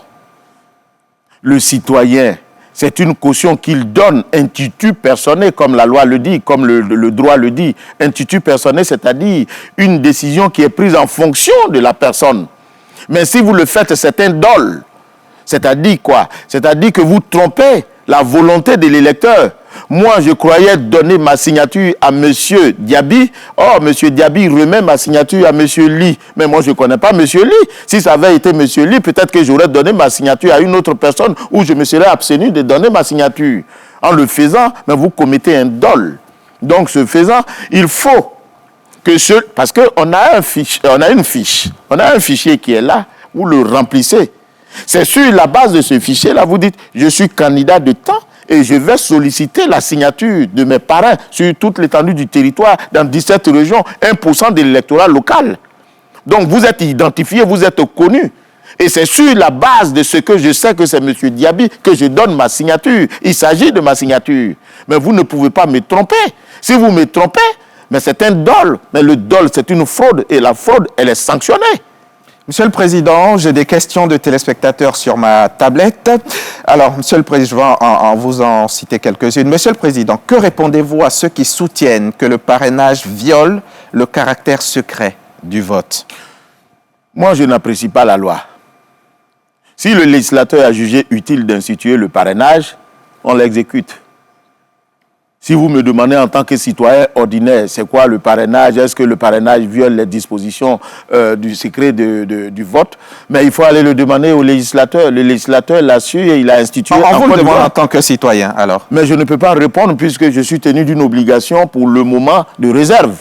Le citoyen, c'est une caution qu'il donne, un titre personnel, comme la loi le dit, comme le droit le dit. Un titre personnel, c'est-à-dire une décision qui est prise en fonction de la personne. Mais si vous le faites, c'est un dol. C'est-à-dire quoi? C'est-à-dire que vous trompez la volonté de l'électeur. Moi, je croyais donner ma signature à M. Diaby. Oh, M. Diaby remet ma signature à M. Ly. Mais moi, je ne connais pas M. Ly. Si ça avait été M. Ly, peut-être que j'aurais donné ma signature à une autre personne ou je me serais abstenu de donner ma signature. En le faisant, mais vous commettez un dol. Donc, ce faisant, il faut que parce qu'on a un fichier qui est là, vous le remplissez. C'est sur la base de ce fichier-là, vous dites, je suis candidat de temps, et je vais solliciter la signature de mes parrains sur toute l'étendue du territoire, dans 17 régions, 1% de l'électorat local. Donc vous êtes identifié, vous êtes connu. Et c'est sur la base de ce que je sais que c'est M. Diaby que je donne ma signature. Il s'agit de ma signature. Mais vous ne pouvez pas me tromper. Si vous me trompez, mais c'est un dol. Mais le dol, c'est une fraude. Et la fraude, elle est sanctionnée. Monsieur le Président, j'ai des questions de téléspectateurs sur ma tablette. Alors, Monsieur le Président, je vais vous en citer quelques-unes. Monsieur le Président, que répondez-vous à ceux qui soutiennent que le parrainage viole le caractère secret du vote? Moi, je n'apprécie pas la loi. Si le législateur a jugé utile d'instituer le parrainage, on l'exécute. Si vous me demandez en tant que citoyen ordinaire, c'est quoi le parrainage? Est-ce que le parrainage viole les dispositions du secret du vote? Mais il faut aller le demander au législateur. Le législateur l'a su et il a institué... On vous le demande en tant que citoyen, alors. Mais je ne peux pas répondre puisque je suis tenu d'une obligation pour le moment de réserve.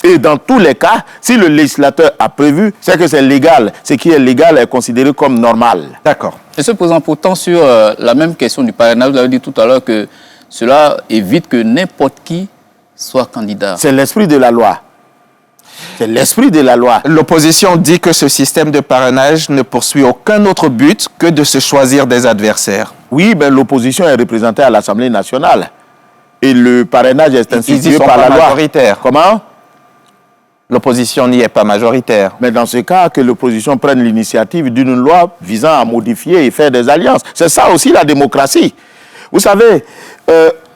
Et dans tous les cas, si le législateur a prévu, c'est que c'est légal. Ce qui est légal est considéré comme normal. D'accord. Monsieur le Président, pourtant, sur la même question du parrainage, vous avez dit tout à l'heure que cela évite que n'importe qui soit candidat. C'est l'esprit de la loi. C'est l'esprit de la loi. L'opposition dit que ce système de parrainage ne poursuit aucun autre but que de se choisir des adversaires. Oui, mais l'opposition est représentée à l'Assemblée nationale. Et le parrainage est institué par la loi. Majoritaire. Comment? L'opposition n'y est pas majoritaire. Mais dans ce cas, que l'opposition prenne l'initiative d'une loi visant à modifier et faire des alliances. C'est ça aussi la démocratie. Vous savez,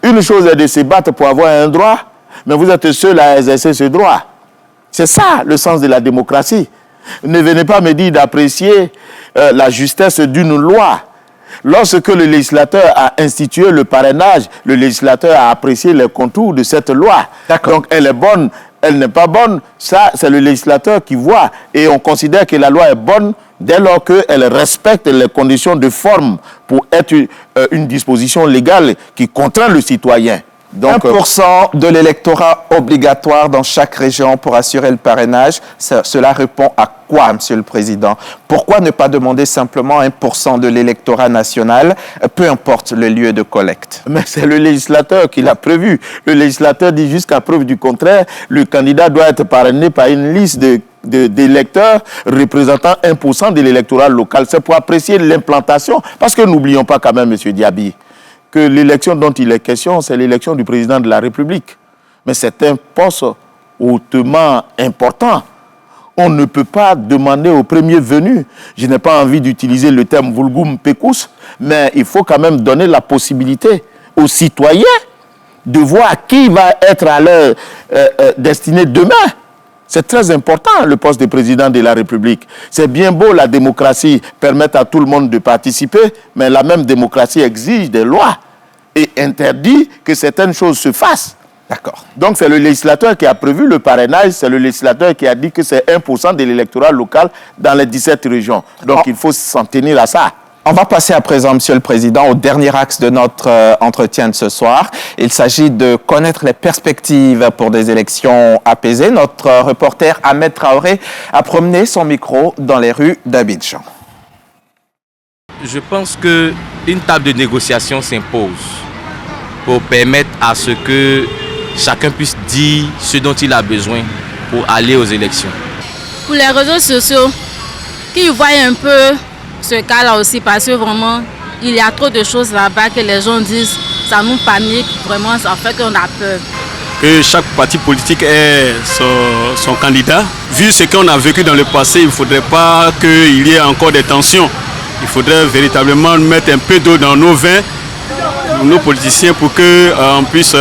une chose est de se battre pour avoir un droit, mais vous êtes seul à exercer ce droit. C'est ça le sens de la démocratie. Ne venez pas me dire d'apprécier la justesse d'une loi. Lorsque le législateur a institué le parrainage, le législateur a apprécié les contours de cette loi. Donc elle est bonne, elle n'est pas bonne, ça c'est le législateur qui voit. Et on considère que la loi est bonne dès lors qu'elle respecte les conditions de forme pour être une disposition légale qui contraint le citoyen. Donc, 1% de l'électorat obligatoire dans chaque région pour assurer le parrainage, cela répond à quoi, Monsieur le Président? Pourquoi ne pas demander simplement 1% de l'électorat national, peu importe le lieu de collecte? Mais c'est le législateur qui l'a prévu. Le législateur dit jusqu'à preuve du contraire, le candidat doit être parrainé par une liste d'électeurs représentant 1% de l'électorat local. C'est pour apprécier l'implantation. Parce que n'oublions pas quand même, M. Diaby, que l'élection dont il est question, c'est l'élection du président de la République. Mais c'est un poste hautement important. On ne peut pas demander au premier venu, je n'ai pas envie d'utiliser le terme vulgum pecus, mais il faut quand même donner la possibilité aux citoyens de voir qui va être à leur destinée demain. C'est très important, le poste de président de la République. C'est bien beau, la démocratie permettre à tout le monde de participer, mais la même démocratie exige des lois et interdit que certaines choses se fassent. D'accord. Donc c'est le législateur qui a prévu le parrainage, c'est le législateur qui a dit que c'est 1% de l'électorat local dans les 17 régions. Donc il faut s'en tenir à ça. On va passer à présent, Monsieur le Président, au dernier axe de notre entretien de ce soir. Il s'agit de connaître les perspectives pour des élections apaisées. Notre reporter Ahmed Traoré a promené son micro dans les rues d'Abidjan. Je pense qu'une table de négociation s'impose pour permettre à ce que chacun puisse dire ce dont il a besoin pour aller aux élections. Pour les réseaux sociaux, qu'ils voient un peu ce cas-là aussi, parce que vraiment, il y a trop de choses là-bas que les gens disent, ça nous panique, vraiment, ça fait qu'on a peur. Que chaque parti politique ait son candidat. Vu ce qu'on a vécu dans le passé, il ne faudrait pas qu'il y ait encore des tensions. Il faudrait véritablement mettre un peu d'eau dans nos vins, nos politiciens, pour qu'on puisse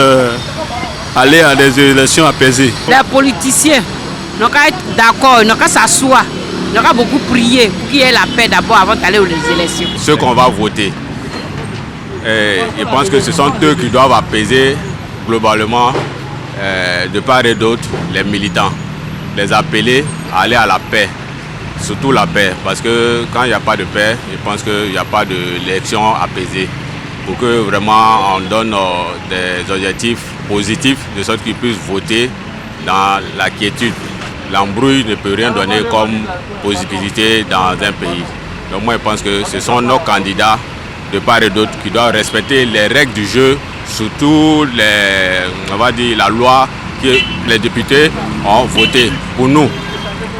aller à des élections apaisées. Les politiciens n'ont qu'à être d'accord, n'ont qu'à s'asseoir. On aura beaucoup prié pour qu'il y ait la paix d'abord avant d'aller aux élections. Ceux qu'on va voter, je pense que ce sont eux qui doivent apaiser globalement, de part et d'autre, les militants. Les appeler à aller à la paix, surtout la paix. Parce que quand il n'y a pas de paix, je pense qu'il n'y a pas d'élection apaisée. Pour que vraiment on donne des objectifs positifs, de sorte qu'ils puissent voter dans la quiétude. L'embrouille ne peut rien donner comme possibilité dans un pays. Donc moi je pense que ce sont nos candidats de part et d'autre qui doivent respecter les règles du jeu, surtout la loi que les députés ont votée pour nous,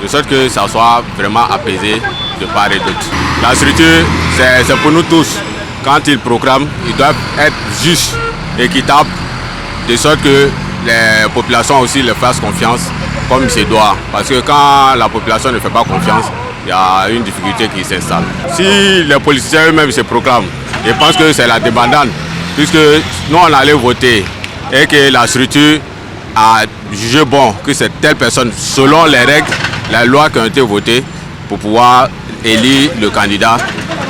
de sorte que ça soit vraiment apaisé de part et d'autre. La structure, c'est pour nous tous. Quand ils proclament, ils doivent être justes, équitables, de sorte que les populations aussi leur fassent confiance comme il se doit. Parce que quand la population ne fait pas confiance, il y a une difficulté qui s'installe. Si les politiciens eux-mêmes se proclament, je pense que c'est la débandade, puisque nous on allait voter et que la structure a jugé bon que c'est telle personne, selon les règles, les lois qui ont été votées, pour pouvoir élire le candidat.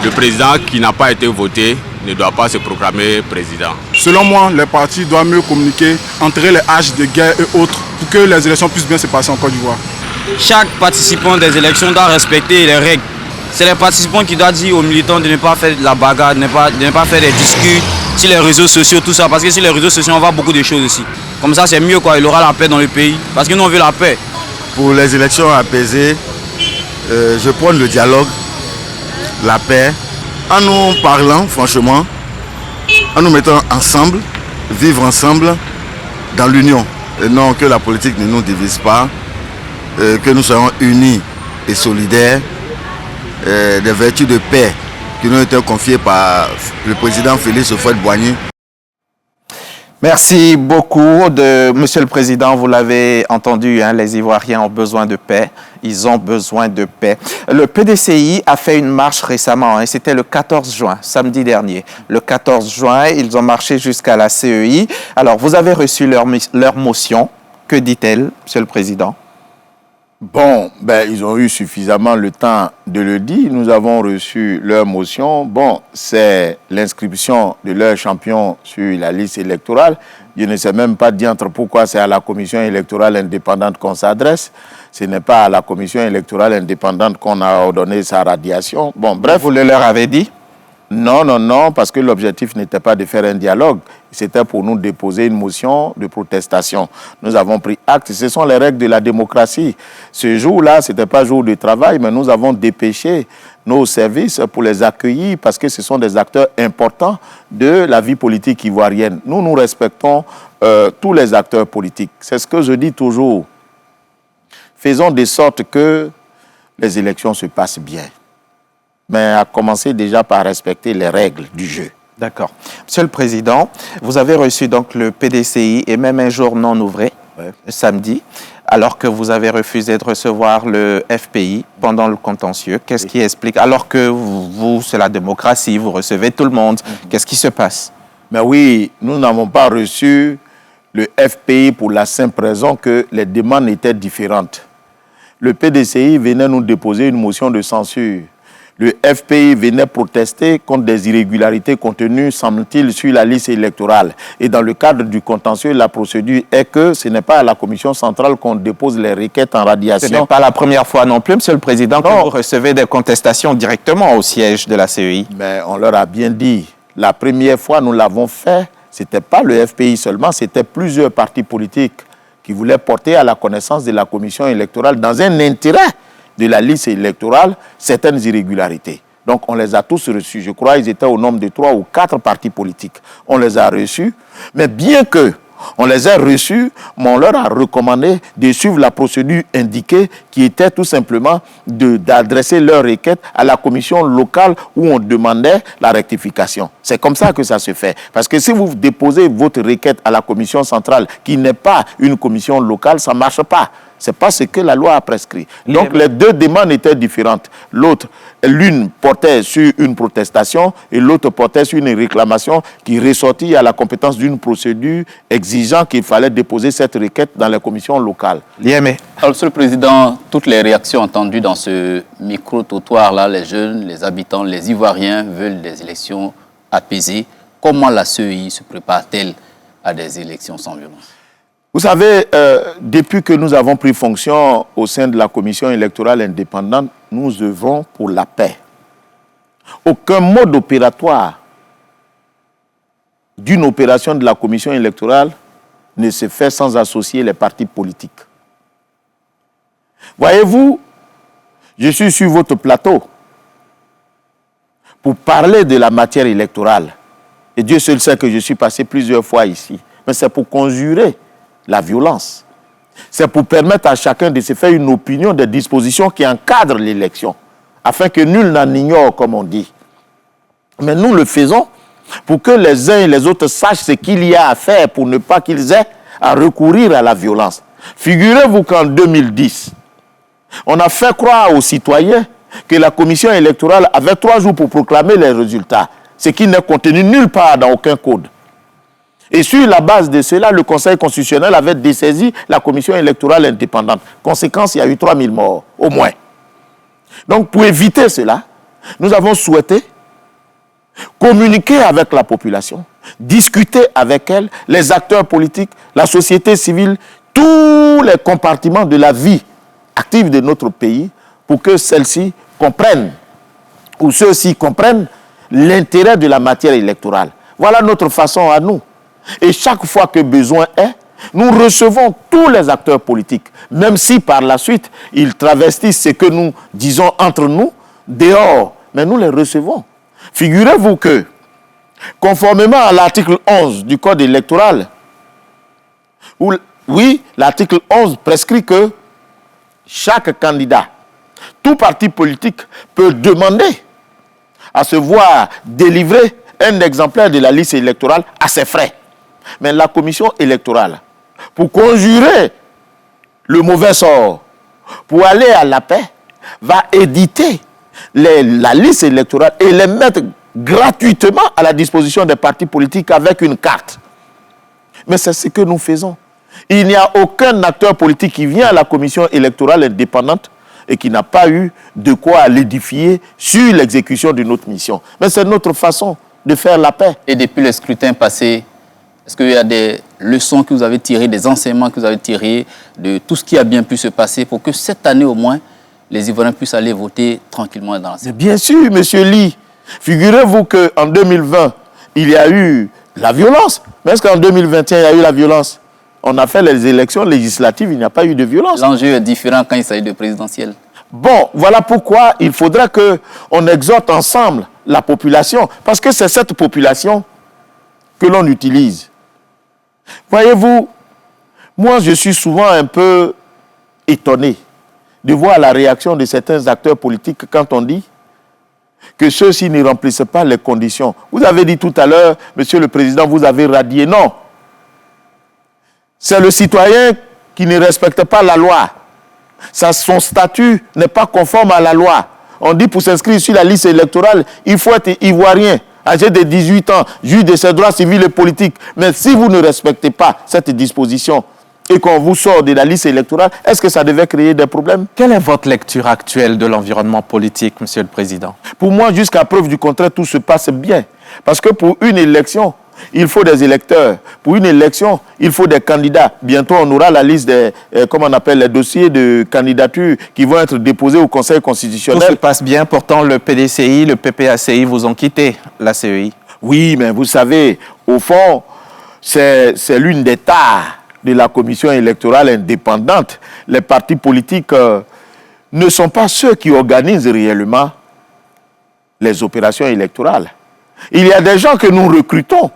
Le président qui n'a pas été voté ne doit pas se proclamer président. Selon moi, les partis doivent mieux communiquer, enterrer les haches de guerre et autres pour que les élections puissent bien se passer en Côte d'Ivoire. Chaque participant des élections doit respecter les règles. C'est les participants qui doivent dire aux militants de ne pas faire de la bagarre, de ne pas faire des discours sur les réseaux sociaux, tout ça. Parce que sur les réseaux sociaux, on voit beaucoup de choses aussi. Comme ça, c'est mieux, quoi. Il aura la paix dans le pays. Parce que nous, on veut la paix. Pour les élections apaisées, je prends le dialogue, la paix, en nous parlant, franchement, en nous mettant ensemble, vivre ensemble dans l'union. Et non que la politique ne nous divise pas, que nous soyons unis et solidaires. Des vertus de paix qui nous ont été confiées par le président Félix Houphouët-Boigny. Merci beaucoup, Monsieur le Président. Vous l'avez entendu, hein, les Ivoiriens ont besoin de paix. Ils ont besoin de paix. Le PDCI a fait une marche récemment, hein, c'était le 14 juin, samedi dernier. Le 14 juin, ils ont marché jusqu'à la CEI. Alors, vous avez reçu leur motion. Que dit-elle, Monsieur le Président? Bon, ils ont eu suffisamment le temps de le dire. Nous avons reçu leur motion. Bon, c'est l'inscription de leur champion sur la liste électorale. Je ne sais même pas diantre pourquoi c'est à la commission électorale indépendante qu'on s'adresse. Ce n'est pas à la commission électorale indépendante qu'on a ordonné sa radiation. Bon, bref. Vous le leur avez dit? Non, parce que l'objectif n'était pas de faire un dialogue. C'était pour nous déposer une motion de protestation. Nous avons pris acte. Ce sont les règles de la démocratie. Ce jour-là, ce n'était pas jour de travail, mais nous avons dépêché nos services pour les accueillir parce que ce sont des acteurs importants de la vie politique ivoirienne. Nous respectons tous les acteurs politiques. C'est ce que je dis toujours. Faisons de sorte que les élections se passent bien. Mais à commencer déjà par respecter les règles du jeu. D'accord. Monsieur le Président, vous avez reçu donc le PDCI et même un jour non ouvré, samedi, alors que vous avez refusé de recevoir le FPI pendant le contentieux. Qu'est-ce qui explique? Alors que vous, c'est la démocratie, vous recevez tout le monde. Qu'est-ce qui se passe? Mais oui, nous n'avons pas reçu le FPI pour la simple raison que les demandes étaient différentes. Le PDCI venait nous déposer une motion de censure. Le FPI venait protester contre des irrégularités contenues, semble-t-il, sur la liste électorale. Et dans le cadre du contentieux, la procédure est que ce n'est pas à la commission centrale qu'on dépose les requêtes en radiation. Ce n'est pas la première fois non plus, Monsieur le Président, que vous recevez des contestations directement au siège de la CEI. Mais on leur a bien dit, la première fois nous l'avons fait, ce n'était pas le FPI seulement, c'était plusieurs partis politiques qui voulaient porter à la connaissance de la commission électorale dans un intérêt de la liste électorale certaines irrégularités. Donc on les a tous reçus. Je crois qu'ils étaient au nombre de 3 ou 4 partis politiques. On les a reçus, mais bien que on les ait reçus, mais on leur a recommandé de suivre la procédure indiquée qui était tout simplement d'adresser leurs requêtes à la commission locale où on demandait la rectification. C'est comme ça que ça se fait. Parce que si vous déposez votre requête à la commission centrale qui n'est pas une commission locale, ça ne marche pas. Ce n'est pas ce que la loi a prescrit. Donc les deux demandes étaient différentes. L'une portait sur une protestation et l'autre portait sur une réclamation qui ressortit à la compétence d'une procédure exigeant qu'il fallait déposer cette requête dans les commissions locales. Liémé. Alors, Monsieur le Président, toutes les réactions entendues dans ce micro-trottoir-là, les jeunes, les habitants, les Ivoiriens veulent des élections apaisées. Comment la CEI se prépare-t-elle à des élections sans violence? Vous savez, depuis que nous avons pris fonction au sein de la commission électorale indépendante, nous œuvrons pour la paix. Aucun mode opératoire d'une opération de la commission électorale ne se fait sans associer les partis politiques. Voyez-vous, je suis sur votre plateau pour parler de la matière électorale. Et Dieu seul sait que je suis passé plusieurs fois ici. Mais c'est pour conjurer la violence. C'est pour permettre à chacun de se faire une opinion des dispositions qui encadrent l'élection, afin que nul n'en ignore, comme on dit. Mais nous le faisons pour que les uns et les autres sachent ce qu'il y a à faire pour ne pas qu'ils aient à recourir à la violence. Figurez-vous qu'en 2010, on a fait croire aux citoyens que la commission électorale avait 3 jours pour proclamer les résultats, ce qui n'est contenu nulle part dans aucun code. Et sur la base de cela, le Conseil constitutionnel avait dessaisi la commission électorale indépendante. Conséquence, il y a eu 3000 morts, au moins. Donc, pour éviter cela, nous avons souhaité communiquer avec la population, discuter avec elle, les acteurs politiques, la société civile, tous les compartiments de la vie active de notre pays pour que celle-ci comprenne, ou ceux-ci comprennent l'intérêt de la matière électorale. Voilà notre façon à nous. Et chaque fois que besoin est, nous recevons tous les acteurs politiques, même si par la suite, ils travestissent ce que nous disons entre nous, dehors, mais nous les recevons. Figurez-vous que, conformément à l'article 11 du Code électoral, oui, l'article 11 prescrit que chaque candidat, tout parti politique peut demander à se voir délivrer un exemplaire de la liste électorale à ses frais. Mais la commission électorale, pour conjurer le mauvais sort, pour aller à la paix, va éditer la liste électorale et les mettre gratuitement à la disposition des partis politiques avec une carte. Mais c'est ce que nous faisons. Il n'y a aucun acteur politique qui vient à la commission électorale indépendante et qui n'a pas eu de quoi l'édifier sur l'exécution de notre mission. Mais c'est notre façon de faire la paix. Et depuis le scrutin passé, est-ce qu'il y a des leçons que vous avez tirées, des enseignements que vous avez tirés de tout ce qui a bien pu se passer pour que cette année au moins, les Ivoiriens puissent aller voter tranquillement dans la salle? Bien sûr, M. Lee. Figurez-vous qu'en 2020, il y a eu la violence. Mais est-ce qu'en 2021, il y a eu la violence? On a fait les élections législatives, il n'y a pas eu de violence. L'enjeu est différent quand il s'agit de présidentielle. Bon, voilà pourquoi il faudra qu'on exhorte ensemble la population, parce que c'est cette population que l'on utilise. Voyez-vous, moi je suis souvent un peu étonné de voir la réaction de certains acteurs politiques quand on dit que ceux-ci ne remplissent pas les conditions. Vous avez dit tout à l'heure, Monsieur le Président, vous avez radié. Non. C'est le citoyen qui ne respecte pas la loi. Son statut n'est pas conforme à la loi. On dit pour s'inscrire sur la liste électorale, il faut être ivoirien, âgé de 18 ans, juge de ses droits civils et politiques. Mais si vous ne respectez pas cette disposition et qu'on vous sort de la liste électorale, est-ce que ça devait créer des problèmes? Quelle est votre lecture actuelle de l'environnement politique, Monsieur le Président? Pour moi, jusqu'à preuve du contraire, tout se passe bien. Parce que pour une élection, il faut des électeurs. Pour une élection, il faut des candidats. Bientôt, on aura la liste des, comment on appelle, les dossiers de candidature qui vont être déposés au Conseil constitutionnel. Tout se passe bien. Pourtant, le PDCI, le PPACI vous ont quitté, la CEI. Oui, mais vous savez, au fond, c'est l'une des tares de la commission électorale indépendante. Les partis politiques ne sont pas ceux qui organisent réellement les opérations électorales. Il y a des gens que nous recrutons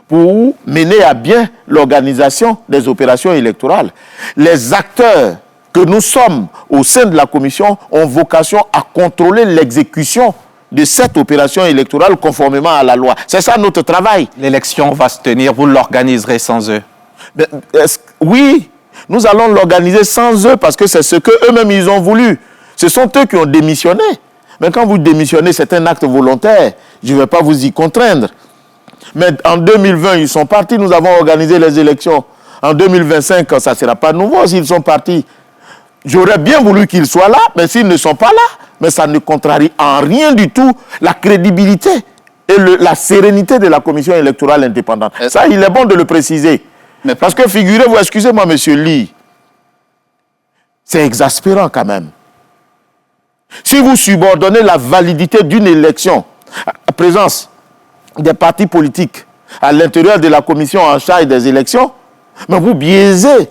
pour mener à bien l'organisation des opérations électorales. Les acteurs que nous sommes au sein de la commission ont vocation à contrôler l'exécution de cette opération électorale conformément à la loi. C'est ça notre travail. L'élection va se tenir, vous l'organiserez sans eux? Oui, nous allons l'organiser sans eux parce que c'est ce qu'eux-mêmes ils ont voulu. Ce sont eux qui ont démissionné. Mais quand vous démissionnez, c'est un acte volontaire. Je ne vais pas vous y contraindre. Mais en 2020, ils sont partis, nous avons organisé les élections. En 2025, ça ne sera pas nouveau s'ils sont partis. J'aurais bien voulu qu'ils soient là, mais s'ils ne sont pas là, mais ça ne contrarie en rien du tout la crédibilité et la sérénité de la commission électorale indépendante. Ça, il est bon de le préciser. Mais parce que figurez-vous, excusez-moi, monsieur Lee, c'est exaspérant quand même. Si vous subordonnez la validité d'une élection à la présence des partis politiques à l'intérieur de la commission en charge des élections, mais vous biaisez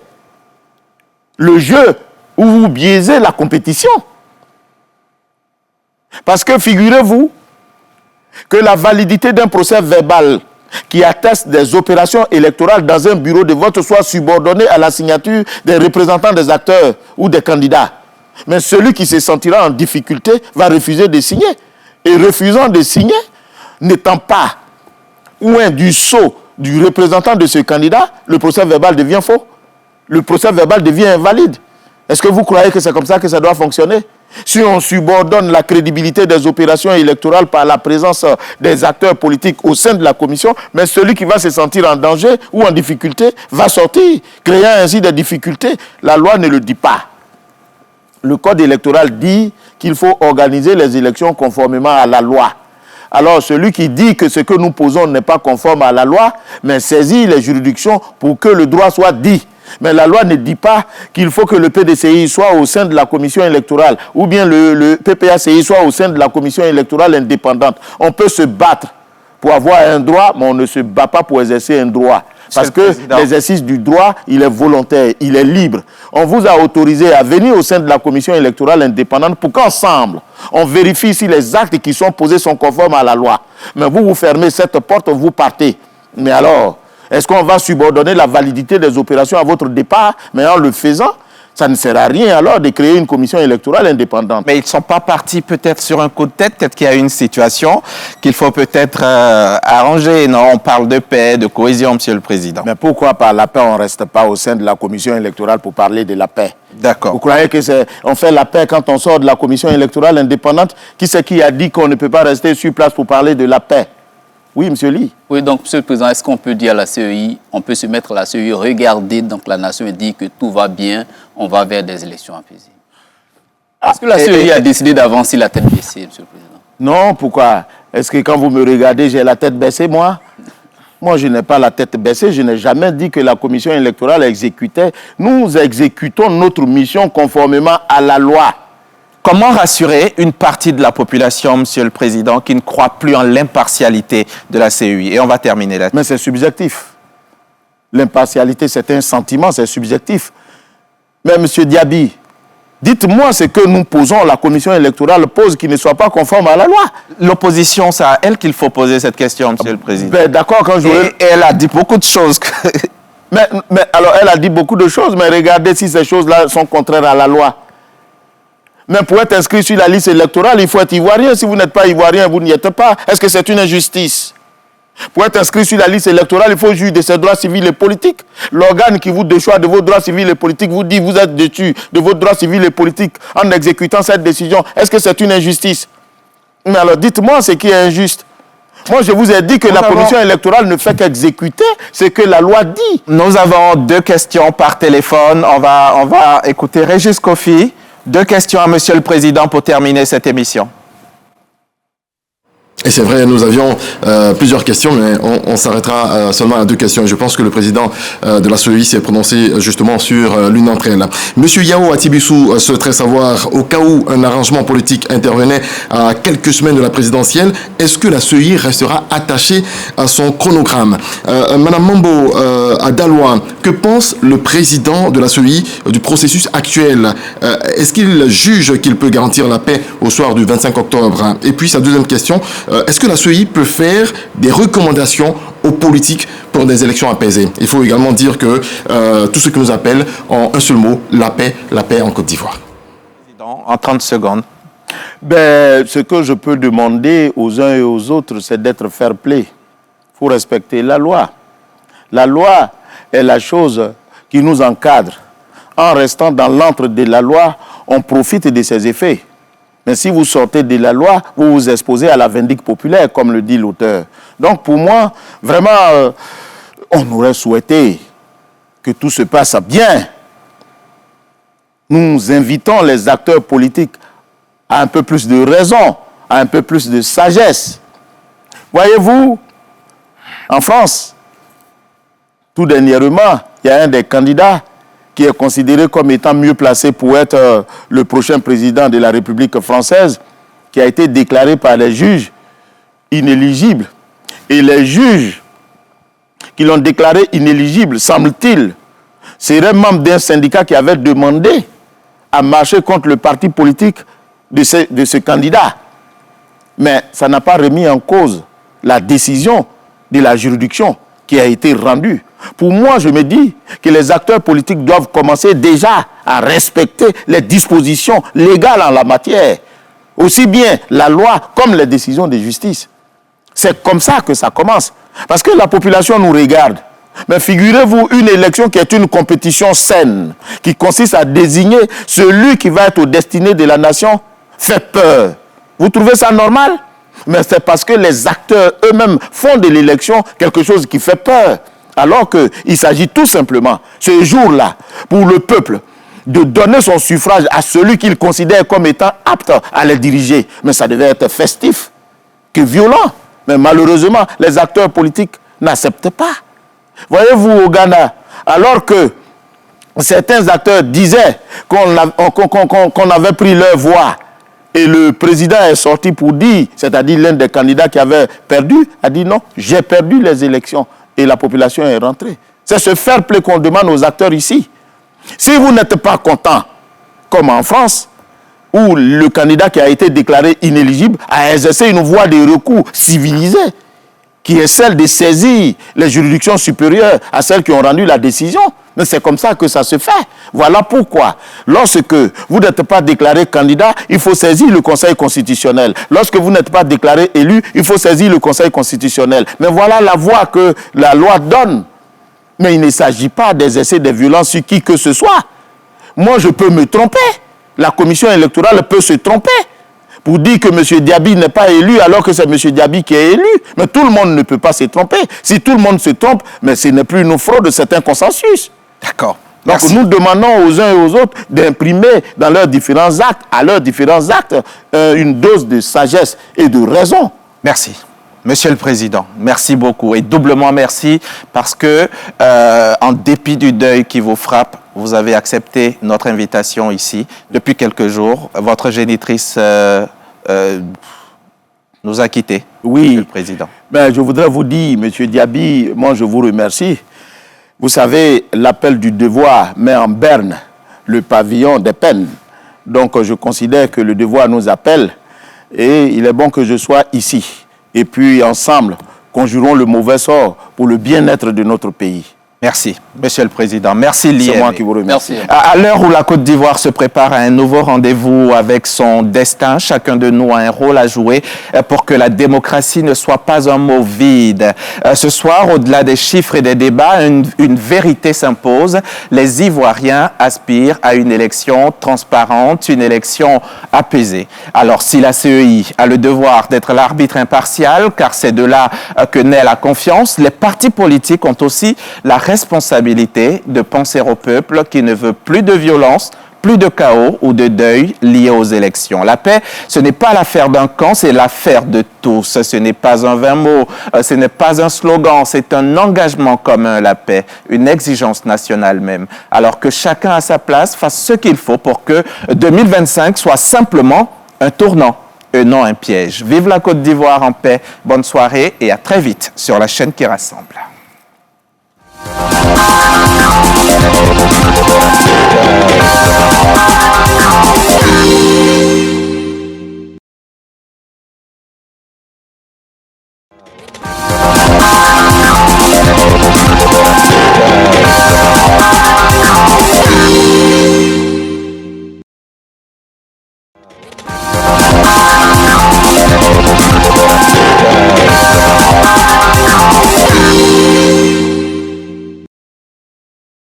le jeu ou vous biaisez la compétition. Parce que figurez-vous que la validité d'un procès verbal qui atteste des opérations électorales dans un bureau de vote soit subordonnée à la signature des représentants des acteurs ou des candidats. Mais celui qui se sentira en difficulté va refuser de signer. Et refusant de signer, n'étant pas loin du sceau du représentant de ce candidat, le procès verbal devient faux. Le procès verbal devient invalide. Est-ce que vous croyez que c'est comme ça que ça doit fonctionner? Si on subordonne la crédibilité des opérations électorales par la présence des acteurs politiques au sein de la commission, mais celui qui va se sentir en danger ou en difficulté va sortir, créant ainsi des difficultés. La loi ne le dit pas. Le code électoral dit qu'il faut organiser les élections conformément à la loi. Alors, celui qui dit que ce que nous posons n'est pas conforme à la loi, mais saisit les juridictions pour que le droit soit dit. Mais la loi ne dit pas qu'il faut que le PDCI soit au sein de la commission électorale ou bien le PPACI soit au sein de la commission électorale indépendante. On peut se battre pour avoir un droit, mais on ne se bat pas pour exercer un droit. Parce que l'exercice du droit, il est volontaire, il est libre. On vous a autorisé à venir au sein de la commission électorale indépendante pour qu'ensemble, on vérifie si les actes qui sont posés sont conformes à la loi. Mais vous fermez cette porte, vous partez. Mais alors, est-ce qu'on va subordonner la validité des opérations à votre départ? Mais en le faisant, ça ne sert à rien alors de créer une commission électorale indépendante. Mais ils ne sont pas partis peut-être sur un coup de tête, peut-être qu'il y a une situation qu'il faut peut-être arranger. Non, on parle de paix, de cohésion, Monsieur le Président. Mais pourquoi par la paix on ne reste pas au sein de la commission électorale pour parler de la paix? D'accord. Vous croyez qu'on fait la paix quand on sort de la commission électorale indépendante? Qui c'est qui a dit qu'on ne peut pas rester sur place pour parler de la paix? Oui, M. Ly. Oui, donc, M. le Président, est-ce qu'on peut dire à la CEI, on peut se mettre à la CEI, regarder donc la nation et dire que tout va bien, on va vers des élections apaisées? Est-ce que la CEI a décidé d'avancer la tête baissée, M. le Président? Non, pourquoi? Est-ce que quand vous me regardez, j'ai la tête baissée, moi? Moi, je n'ai pas la tête baissée. Je n'ai jamais dit que la commission électorale exécutait. Nous exécutons notre mission conformément à la loi. Comment rassurer une partie de la population, Monsieur le Président, qui ne croit plus en l'impartialité de la CEI? Et on va terminer là-dessus. Mais c'est subjectif. L'impartialité, c'est un sentiment, c'est subjectif. Mais Monsieur Diaby, dites-moi ce que nous posons, la commission électorale pose qui ne soit pas conforme à la loi. L'opposition, c'est à elle qu'il faut poser cette question, Monsieur le Président. Ben, d'accord, quand je... Et elle a dit beaucoup de choses. mais alors, elle a dit beaucoup de choses, mais regardez si ces choses-là sont contraires à la loi. Mais pour être inscrit sur la liste électorale, il faut être ivoirien. Si vous n'êtes pas ivoirien, vous n'y êtes pas. Est-ce que c'est une injustice? Pour être inscrit sur la liste électorale, il faut juger de ses droits civils et politiques. L'organe qui vous déchoit de vos droits civils et politiques vous dit que vous êtes déchu de vos droits civils et politiques en exécutant cette décision. Est-ce que c'est une injustice? Mais alors dites-moi ce qui est injuste. Moi, je vous ai dit que la commission électorale ne fait qu'exécuter ce que la loi dit. Nous avons 2 questions par téléphone. On va écouter Régis Kofi. 2 questions à Monsieur le Président pour terminer cette émission. Et c'est vrai, nous avions plusieurs questions, mais on s'arrêtera seulement à 2 questions. Je pense que le président de la CEI s'est prononcé justement sur l'une d'entre elles. Monsieur Yao Atibissou souhaiterait savoir, au cas où un arrangement politique intervenait à quelques semaines de la présidentielle, est-ce que la CEI restera attachée à son chronogramme? Madame Mambo Adaloa, que pense le président de la CEI du processus actuel? Est-ce qu'il juge qu'il peut garantir la paix au soir du 25 octobre? Et puis sa deuxième question, est-ce que la CEI peut faire des recommandations aux politiques pour des élections apaisées? Il faut également dire que tout ce que nous appelle en un seul mot, la paix en Côte d'Ivoire. En 30 secondes. Ben, ce que je peux demander aux uns et aux autres, c'est d'être fair play. Il faut respecter la loi. La loi est la chose qui nous encadre. En restant dans l'antre de la loi, on profite de ses effets. Mais si vous sortez de la loi, vous vous exposez à la vindicte populaire, comme le dit l'auteur. Donc pour moi, vraiment, on aurait souhaité que tout se passe bien. Nous invitons les acteurs politiques à un peu plus de raison, à un peu plus de sagesse. Voyez-vous, en France, tout dernièrement, il y a un des candidats qui est considéré comme étant mieux placé pour être le prochain président de la République française, qui a été déclaré par les juges inéligible. Et les juges qui l'ont déclaré inéligible, semble-t-il, seraient membres d'un syndicat qui avait demandé à marcher contre le parti politique de ce candidat. Mais ça n'a pas remis en cause la décision de la juridiction qui a été rendue. Pour moi, je me dis que les acteurs politiques doivent commencer déjà à respecter les dispositions légales en la matière. Aussi bien la loi comme les décisions de justice. C'est comme ça que ça commence. Parce que la population nous regarde. Mais figurez-vous, une élection qui est une compétition saine, qui consiste à désigner celui qui va être au destiné de la nation, fait peur. Vous trouvez ça normal? Mais c'est parce que les acteurs eux-mêmes font de l'élection quelque chose qui fait peur. Alors qu'il s'agit tout simplement, ce jour-là, pour le peuple, de donner son suffrage à celui qu'il considère comme étant apte à les diriger. Mais ça devait être festif. que violent. Mais malheureusement, les acteurs politiques n'acceptent pas. Voyez-vous, au Ghana, alors que certains acteurs disaient qu'on avait pris leur voix, et le président est sorti pour dire, c'est-à-dire l'un des candidats qui avait perdu, a dit non, j'ai perdu les élections et la population est rentrée. C'est ce fair play qu'on demande aux acteurs ici. Si vous n'êtes pas content, comme en France, où le candidat qui a été déclaré inéligible a exercé une voie de recours civilisée, qui est celle de saisir les juridictions supérieures à celles qui ont rendu la décision. Mais c'est comme ça que ça se fait. Voilà pourquoi, lorsque vous n'êtes pas déclaré candidat, il faut saisir le Conseil constitutionnel. Lorsque vous n'êtes pas déclaré élu, il faut saisir le Conseil constitutionnel. Mais voilà la voie que la loi donne. Mais il ne s'agit pas d'exercer des violences sur qui que ce soit. Moi, je peux me tromper. La commission électorale peut se tromper pour dire que M. Diaby n'est pas élu alors que c'est M. Diaby qui est élu. Mais tout le monde ne peut pas se tromper. Si tout le monde se trompe, mais ce n'est plus une fraude, c'est un consensus. D'accord. Donc nous demandons aux uns et aux autres d'imprimer dans leurs différents actes, à leurs différents actes, une dose de sagesse et de raison. Merci. Monsieur le Président, merci beaucoup et doublement merci parce que, en dépit du deuil qui vous frappe, vous avez accepté notre invitation ici. Depuis quelques jours, votre génitrice nous a quittés. Oui, Monsieur le Président. Ben, je voudrais vous dire, Monsieur Diaby, moi je vous remercie. Vous savez, l'appel du devoir met en berne le pavillon des peines. Donc je considère que le devoir nous appelle et il est bon que je sois ici. Et puis ensemble, conjurons le mauvais sort pour le bien-être de notre pays. Merci, Monsieur le Président. Merci, Lié. C'est moi qui vous remercie. À l'heure où la Côte d'Ivoire se prépare à un nouveau rendez-vous avec son destin, chacun de nous a un rôle à jouer pour que la démocratie ne soit pas un mot vide. Ce soir, au-delà des chiffres et des débats, une vérité s'impose. Les Ivoiriens aspirent à une élection transparente, une élection apaisée. Alors, si la CEI a le devoir d'être l'arbitre impartial, car c'est de là que naît la confiance, les partis politiques ont aussi la responsabilité de penser au peuple qui ne veut plus de violence, plus de chaos ou de deuil liés aux élections. La paix, ce n'est pas l'affaire d'un camp, c'est l'affaire de tous. Ce n'est pas un vain mot, ce n'est pas un slogan, c'est un engagement commun, la paix, une exigence nationale même. Alors que chacun à sa place fasse ce qu'il faut pour que 2025 soit simplement un tournant et non un piège. Vive la Côte d'Ivoire en paix, bonne soirée et à très vite sur la chaîne qui rassemble. We'll be right back.